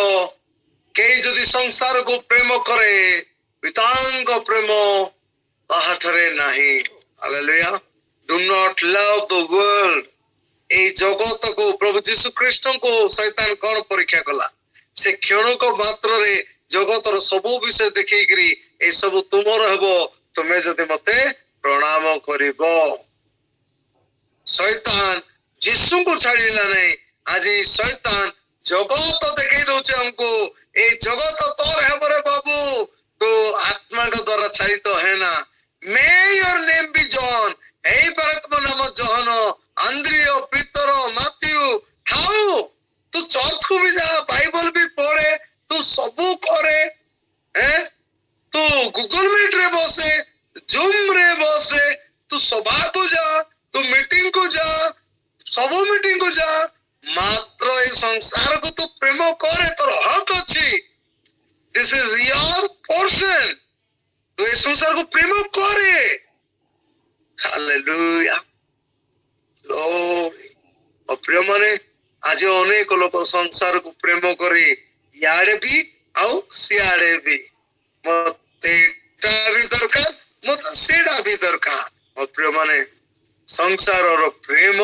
କେହି ଯଦି ସଂସାରକୁ ପ୍ରେମ କରେ, ପିତାଙ୍କ ପ୍ରେମ ତାହାଠାରେ ନାହିଁ। Hallelujah. Do not love the world. এই ଜଗତକୁ ପ୍ରଭୁ ଯୀଶୁ ଖ୍ରୀଷ୍ଟଙ୍କୁ ଶୈତାନ କଣ ପରୀକ୍ଷା କଲା? ସେ କ୍ଷଣକ ମାତ୍ରରେ ଜଗତର ସବୁ ବିଷୟ ଦେଖେଇକିରି ଏଇ ସବୁ ତୁମର ହେବ, ତୁମେ ଯଦି ମତେ ପ୍ରଣାମ କରିବ। ଶୈତାନ ଯୀଶୁଙ୍କୁ ଛାଡ଼ିଲା ନାହିଁ। ଆଜି ଶୈତାନ ଜଗତ ଦେଖେଇ ଦଉଛି ଆମକୁ, ଏଇ ଜଗତ ତୋର ହେବ ରେ ବାବୁ, ତୁ ଆତ୍ମାଙ୍କ ଦ୍ୱାରା ଚାଳିତ ହେନା। ମେ ୟୋର ନେମ୍ ବି ଜନ୍। ହେଇପାରେ ତୁମ ନାମ ଜହନ, ଆନ୍ଦ୍ରିୟ, ପିତର, ମାଥ୍ୟୁ ଥାଉ। ତୁ ଚର୍ଚ୍ଚକୁ ବି ଯା, ବାଇବଲ ବି ପଢେ, ତୁ ସବୁ କରେ। ତୁ ଗୁଗଲ ମିଟ ରେ ବସେ, ଜୁମ ରେ ବସେ, ତୁ ସଭାକୁ ଯା, ତୁ ମିଟିଂ କୁ ଯା, ସବୁ ମିଟିଂ କୁ ଯା, ମାତ୍ର এই ସଂସାରକୁ ତୁ ପ୍ରେମ କରେ, ତୋର ହକ ଅଛି। This is your portion. ତୁ এই ସଂସାରକୁ ପ୍ରେମ କରେ। ହାଲେଲୁୟା। ପ୍ରିୟ ମାନେ, ଆଜି ଅନେକ ଲୋକ ସଂସାରକୁ ପ୍ରେମ କରି ଇଆଡେ ବି ଆଉ ସିଆଡେ ବି। ମତେ ଏଟା ବି ଦରକାର, ମତେ ସେଇଟା ବି ଦରକାର। ପ୍ରିୟ ମାନେ, ସଂସାରର ପ୍ରେମ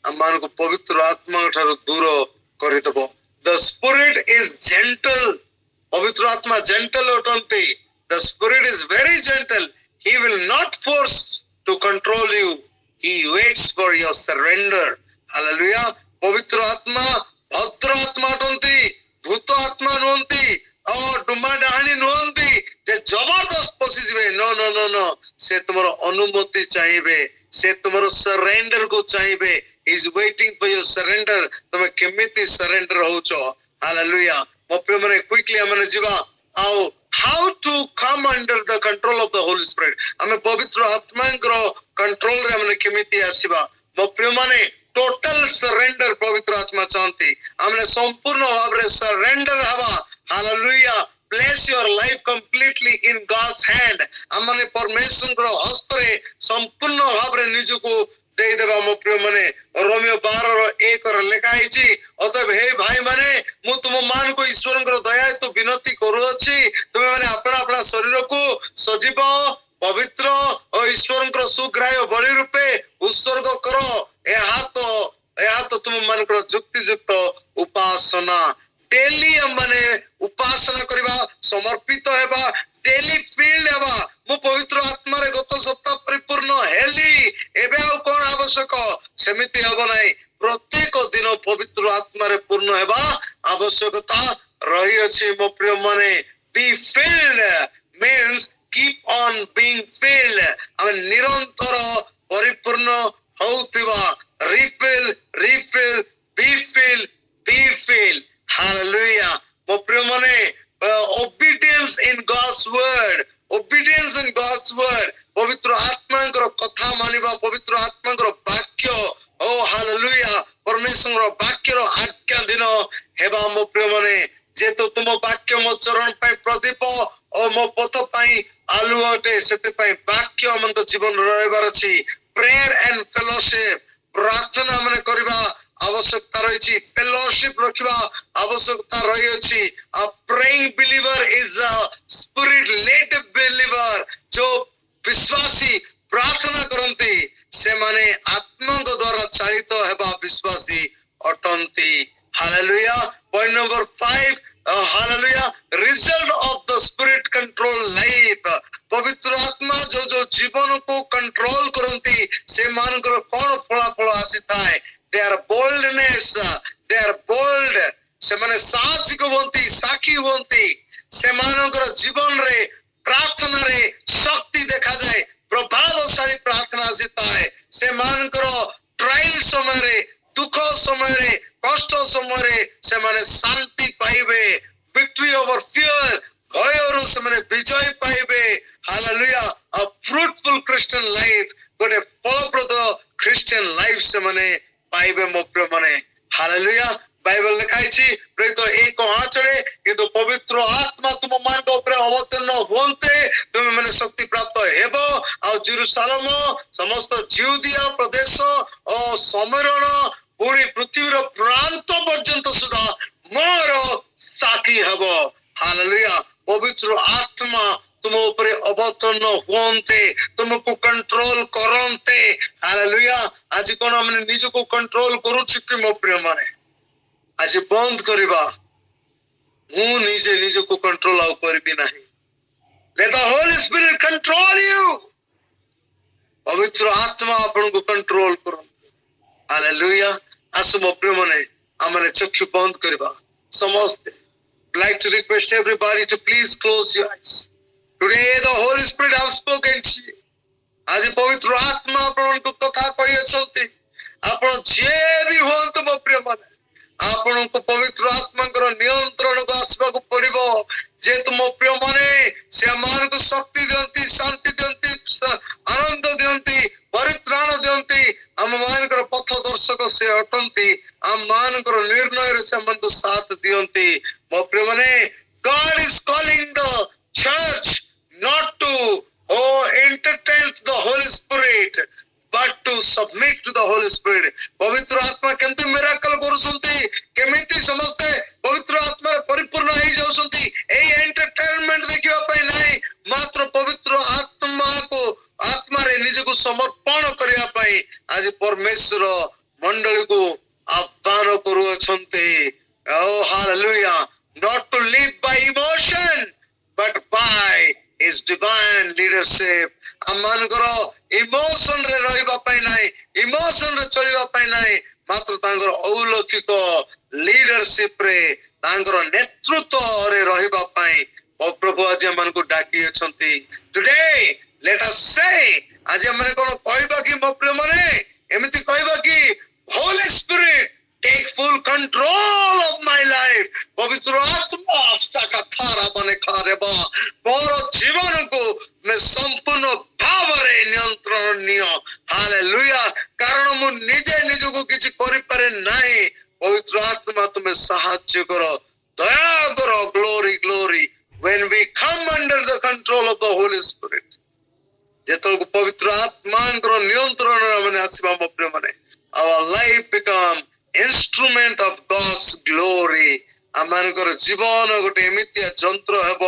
ଆମମାନଙ୍କୁ ପବିତ୍ର ଆତ୍ମା ଠାରୁ ଦୂର କରିଦେବ। The spirit is gentle. ପବିତ୍ର ଆତ୍ମା ଜେଣ୍ଟଲ ଅଟନ୍ତି। The spirit is very gentle. He will not force to control you. He waits for your surrender. Hallelujah. ପବିତ୍ର ଆତ୍ମା ଭଦ୍ର ଆତ୍ମା ଅଟନ୍ତି, ଭୂତ ଆତ୍ମା ନୁହନ୍ତି, ଡୁମା ଡାହାଣୀ ନୁହନ୍ତି ଯେ ଜବରଦସ୍ତ ପଶିଯିବେ। ନ ନ ନ ନ ସେ ତୁମର ଅନୁମତି ଚାହିଁବେ, ସେ ତୁମର ସରେଣ୍ଡର କୁ ଚାହିଁବେ। He is waiting for your surrender. ତମେ କେମିତି ସରେଣ୍ଡର ହଉଛ? Hallelujah. ମୋ ପ୍ରିୟ ମାନେ, କ୍ୱିକଲି ଆମେ ଯିବା ଆଉ how to come under the control of the Holy Spirit. ଆମେ ପବିତ୍ର ଆତ୍ମାଙ୍କର कंट्रोल रे हमने केमिति आसीबा। मो प्रिय माने, टोटल सरेंडर पवित्र आत्मा चाहती। हमने संपूर्ण भाव रे सरेंडर हवा। Hallelujah. Place your life completely in God's hand. हमने परमेश्वर रो हस्त रे संपूर्ण भाव रे निजको देई देबा। मो प्रिय माने, रोमियो 12:1 रे लिखा हिची, अतएव हे भाई माने, मु तुम मान को ईश्वर दया तो विनती करू अछि, तुमे माने अपना अपना शरीर को सजीव, पवित्र और ईश्वर सुग्राह्य बलि रूपे उत्सर्ग करो। यह तो तुम मान जुक्तियुक्त उपासना। डेली माने उपासना करबा, समर्पित हेबा, डेली फील्ड हेबा। मु पवित्र आत्मा रे गत सप्ताह परिपूर्ण हेली, एबे आ कोन आवश्यक? सेमिति हेबो नाही। प्रत्येक दिन पवित्र आत्मा रे पूर्ण हेबा आवश्यकता रही अछि। मो प्रिय माने, be filled means keep on being filled. ଆମେ ନିରନ୍ତର ପରିପୂର୍ଣ୍ଣ ହଉଥିବା। refill, refill, be filled, be filled. Hallelujah. ମୋ ପ୍ରିୟ ମାନେ, obedience in God's word, obedience in God's word. ପବିତ୍ର ଆତ୍ମାଙ୍କର କଥା ମାନିବା, ପବିତ୍ର ଆତ୍ମାଙ୍କର ବାକ୍ୟ, ଓ ହାଲେଲୁୟା, ପରମେଶ୍ୱରଙ୍କ ବାକ୍ୟର କରିବା ମୋ ପ୍ରିୟମାନେ, ଯେହେତୁ ତୁମ ବାକ୍ୟ ମୋ ଚରଣ ପାଇଁ ପ୍ରଦୀପ ଓ ମୋ ପଥ ପାଇଁ ଆଲୁଅ ଅଟେ, ସେଥିପାଇଁ ବାକ୍ୟ ଆମ ଜୀବନ ରହିବାର ଅଛି। ପ୍ରେୟାର ଆଣ୍ଡ ଫେଲୋସିପ, ପ୍ରାର୍ଥନା ମାନେ କରିବା ଆବଶ୍ୟକତା ରହିଛି, ଫେଲୋସିପ ରଖିବା ଆବଶ୍ୟକତା ରହିଅଛି। A praying believer is a spirit led believer, जो विश्वासी प्रार्थना करती ସେମାନେ ଆତ୍ମାଙ୍କ ଦ୍ୱାରା ଚାଳିତ ହେବା ବିଶ୍ୱାସୀ ଅଟନ୍ତି। Hallelujah. Point number 5, hallelujah, result of the spirit control life. ପବିତ୍ର ଆତ୍ମା ଯୋଉ ଜୀବନକୁ କଣ୍ଟ୍ରୋଲ କରନ୍ତି ସେମାନଙ୍କର କଣ ଫଳାଫଳ ଆସିଥାଏ? they are boldness, they are bold, ସେମାନେ ସାହସିକ ହୁଅନ୍ତି, ସାକ୍ଷୀ ହୁଅନ୍ତି, ସେମାନଙ୍କର ଜୀବନରେ ପ୍ରାର୍ଥନାରେ ଶକ୍ତି ଦେଖାଯାଏ, ପ୍ରଭାବଶାଳୀ ପ୍ରାର୍ଥନା ଆସିଥାଏ, ସେମାନଙ୍କର ଟ୍ରାଏଲ ସମୟରେ, ଦୁଃଖ ସମୟରେ, କଷ୍ଟ ସମୟରେ ସେମାନେ ଶାନ୍ତି ପାଇବେ, victory over fear, ଭୟରୁ ସେମାନେ ବିଜୟ ପାଇବେ। Hallelujah. a fruitful Christian life, ଗୋଟେ ଫଳପ୍ରଦ ଖ୍ରୀଷ୍ଟିଆନ ଲାଇଫ ସେମାନେ ପାଇବେ ମୋ ପ୍ରିୟମାନେ। ହାଲେଲୁୟା। ବାଇବଲ ଲେଖା ହେଇଛି ପ୍ରେରିତ 1:8ରେ, କିନ୍ତୁ ପବିତ୍ର ଆତ୍ମା ତୁମ ମାନଙ୍କ ଉପରେ ଅବତୀର୍ଣ୍ଣ ହୁଅନ୍ତେ ତୁମେ ମାନେ ଶକ୍ତି ପ୍ରାପ୍ତ ହେବ, ଆଉ ଜେରୁସାଲେମ ସମସ୍ତ ଜିହୁଦିଆ ପ୍ରଦେଶ ଓ ସମରଣ ପୁଣି ପୃଥିବୀର ପ୍ରାନ୍ତ ପର୍ଯ୍ୟନ୍ତ ସୁଦ୍ଧା ମୋର ସାକ୍ଷୀ ହେବ। ହାଲେଲୁୟା। ପବିତ୍ର ଆତ୍ମା ତୁମ ଉପରେ ଅବତୀର୍ଣ୍ଣ ହୁଅନ୍ତେ, ତୁମକୁ କଣ୍ଟ୍ରୋଲ କରନ୍ତେ। ହାଲେଲୁୟା। ଆଜି କଣ ଆମେ ନିଜକୁ କଣ୍ଟ୍ରୋଲ କରୁଛୁ କି ମୋ ପ୍ରିୟ ମାନେ? ଆଜି ବନ୍ଦ କରିବା, ମୁଁ ନିଜେ ନିଜକୁ କଣ୍ଟ୍ରୋଲ ଆଉ କରିବି ନାହିଁ। Let the Holy Spirit control you. ପବିତ୍ର ଆତ୍ମା ଆପଣଙ୍କୁ କଣ୍ଟ୍ରୋଲ କରନ୍ତୁ। ହାଲେଲୁୟା। ଆସୁ ମୋ ପ୍ରିୟ ମାନେ ଆମେ ଚକ୍ଷୁ ବନ୍ଦ କରିବା ସମସ୍ତେ। Like to request everybody to please close your eyes. Today the Holy Spirit have spoken to you. ଆଜି ପବିତ୍ର ଆତ୍ମା ଆପଣଙ୍କୁ କଥା କହିଅଛନ୍ତି। ଆପଣ ଯିଏ ବି ହୁଅନ୍ତୁ ମୋ ପ୍ରିୟ ମାନେ, ଆପଣଙ୍କୁ ପବିତ୍ର ଆତ୍ମାଙ୍କର ନିୟନ୍ତ୍ରଣକୁ ଆସିବାକୁ ପଡିବ। ଯେହେତୁ ମୋ ପ୍ରିୟ ମାନେ ସେମାନଙ୍କୁ ଶକ୍ତି ଦିଅନ୍ତି, ଶାନ୍ତି ଦିଅନ୍ତି, ଆନନ୍ଦ ଦିଅନ୍ତି, ପରିତ୍ରାଣ ଦିଅନ୍ତି। ଆମ ମାନଙ୍କର ପଥ ଦର୍ଶକ ସେ ଅଟନ୍ତି, ଆମ ମାନଙ୍କର ନିର୍ଣ୍ଣୟରେ ସେମାନଙ୍କୁ ସାଥ ଦିଅନ୍ତି। ମୋ ପ୍ରିୟ ମାନେ, God is calling the church not to entertain the Holy Spirit, but to submit to the Holy Spirit. ପବିତ୍ର ଆତ୍ମା କେମିତି ମିରାକଲ କରୁଛନ୍ତି, କେମିତି ସମସ୍ତେ ପବିତ୍ର ଆତ୍ମାରେ ପରିପୂର୍ଣ୍ଣ ହେଇଯାଉଛନ୍ତି, ଏଇ ଏଣ୍ଟରଟେନମେଣ୍ଟ ଦେଖିବା ପାଇଁ ନାହିଁ, ମାତ୍ର ପବିତ୍ର ଆତ୍ମାରେ ନିଜକୁ ସମର୍ପଣ କରିବା ପାଇଁ ଆଜି ପରମେଶ୍ୱର ମଣ୍ଡଳୀକୁ ଆହ୍ୱାନ କରୁଅଛନ୍ତି। Oh hallelujah, not to live by emotion but by his divine leadership. ଆମମାନଙ୍କର ଇମୋସନ ରେ ରହିବା ପାଇଁ ନାହିଁ, ଇମୋସନ ରେ ଚଳିବା ପାଇଁ ନାହିଁ, ମାତ୍ର ତାଙ୍କର ଅଲୌକିକ ଲିଡରସିପ ରେ, ତାଙ୍କର ନେତୃତ୍ୱରେ ରହିବା ପାଇଁ ପ୍ରଭୁ ଆଜି ଆମମାନଙ୍କୁ ଡାକି ଅଛନ୍ତି। ଟୁଡେ ଲେଟ୍ ଅସ୍ ସେ, ଆଜି ଆମେ କଣ କହିବା କି ମୋ ପ୍ରିୟ ମାନେ? ଏମିତି କହିବା କି Holy Spirit take full control of my life. ପବିତ୍ର ଆତ୍ମା ମୋର ଜୀବନକୁ ସମ୍ପୂର୍ଣ୍ଣ ଭାବରେ ନିୟନ୍ତ୍ରଣ ନିଅ। ହାଲେଲୁୟା। କାରଣ ମୁଁ ନିଜେ ନିଜକୁ କିଛି କରିପାରେ ନାହିଁ। ପବିତ୍ର ଆତ୍ମା ତୁମେ ସାହାଯ୍ୟ କର, ଦୟା କର। Glory glory. when we come under the control of the Holy Spirit, ଯେତେବେଳକୁ ପବିତ୍ର ଆତ୍ମାଙ୍କର ନିୟନ୍ତ୍ରଣରେ ଆମେ ଆସିବା ମୋ ପ୍ରିୟ ମାନେ, our life become instrument of God's glory. ଆମମାନଙ୍କର ଜୀବନ ଗୋଟେ ଏମିତିଆ ଯନ୍ତ୍ର ହେବ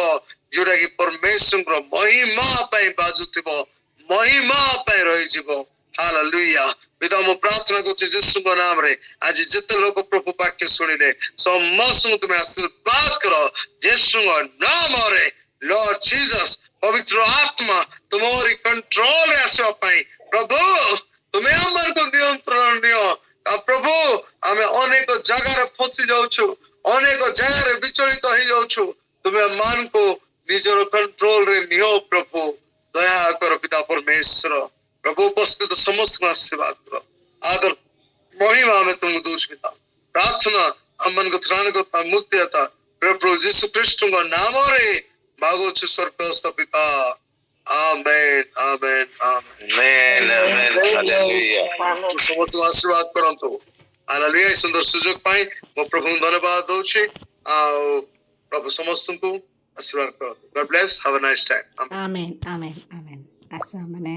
ଯୋଉଟା କି ପରମେଶ୍ୱରଙ୍କର ମହିମା ପାଇଁ ବାଜୁଥିବ, ମହିମା ପାଇଁ ରହିଯିବ। ହାଲେଲୁୟା। ପିତା ମୁଁ ପ୍ରାର୍ଥନା କରୁଛି ଯୀଶୁଙ୍କ ନାମରେ, ଆଜି ଯେତେ ଲୋକ ପ୍ରଭୁ ବାକ୍ୟ ଶୁଣିଲେ ସମସ୍ତଙ୍କୁ ତୁମେ ଆଶୀର୍ବାଦ କର ଯୀଶୁଙ୍କ ନାମରେ। ଲର୍ଡ ଜିସସ୍, ପବିତ୍ର ଆତ୍ମା ତୁମରି କଣ୍ଟ୍ରୋଲରେ ଆସିବା ପାଇଁ ପ୍ରଭୁ ତୁମେ ଆମମାନଙ୍କୁ ନିୟନ୍ତ୍ରଣ ନିଅ। ପ୍ରଭୁ ଆମେ ଅନେକ ଜାଗାରେ ଫସି ଯାଉଛୁ, ଅନେକ ଜାଗାରେ ବିଚଳିତ ହେଇଯାଉଛୁ, ତୁମେ ମାନଙ୍କୁ ନିଜର କଣ୍ଟ୍ରୋଲରେ ନିଅ ପ୍ରଭୁ। ଦୟା କର ପିତା ପରମେଶ୍ୱର। ପ୍ରଭୁ ଉପସ୍ଥିତ ସମସ୍ତଙ୍କୁ ଆଶୀର୍ବାଦ କର, ଆଦର ମହିମା ଆମେ ତୁମକୁ ଦଉଛୁ ପିତା। ପ୍ରାର୍ଥନା ଆମମାନଙ୍କ ତ୍ରାଣକର୍ତ୍ତା ମୁକ୍ତିଦାତା ପ୍ରଭୁ ଯୀଶୁ ଖ୍ରୀଷ୍ଟଙ୍କ ନାମରେ ମାଗୁଛୁ ସ୍ୱର୍ଗସ୍ଥ ପିତା। ଆମେନ୍ ଆମେନ୍ ଆମେନ୍। Amen, amen, hallelujah. ସମସ୍ତଙ୍କୁ ଆଶୀର୍ବାଦ କରନ୍ତୁ। हालेलुया ए सुंदर सुजोग पाई मो प्रभु धन्यवाद दउछि आ प्रभु समस्त को आशीर्वाद करो God bless have a nice time amen amen amen आस मैंने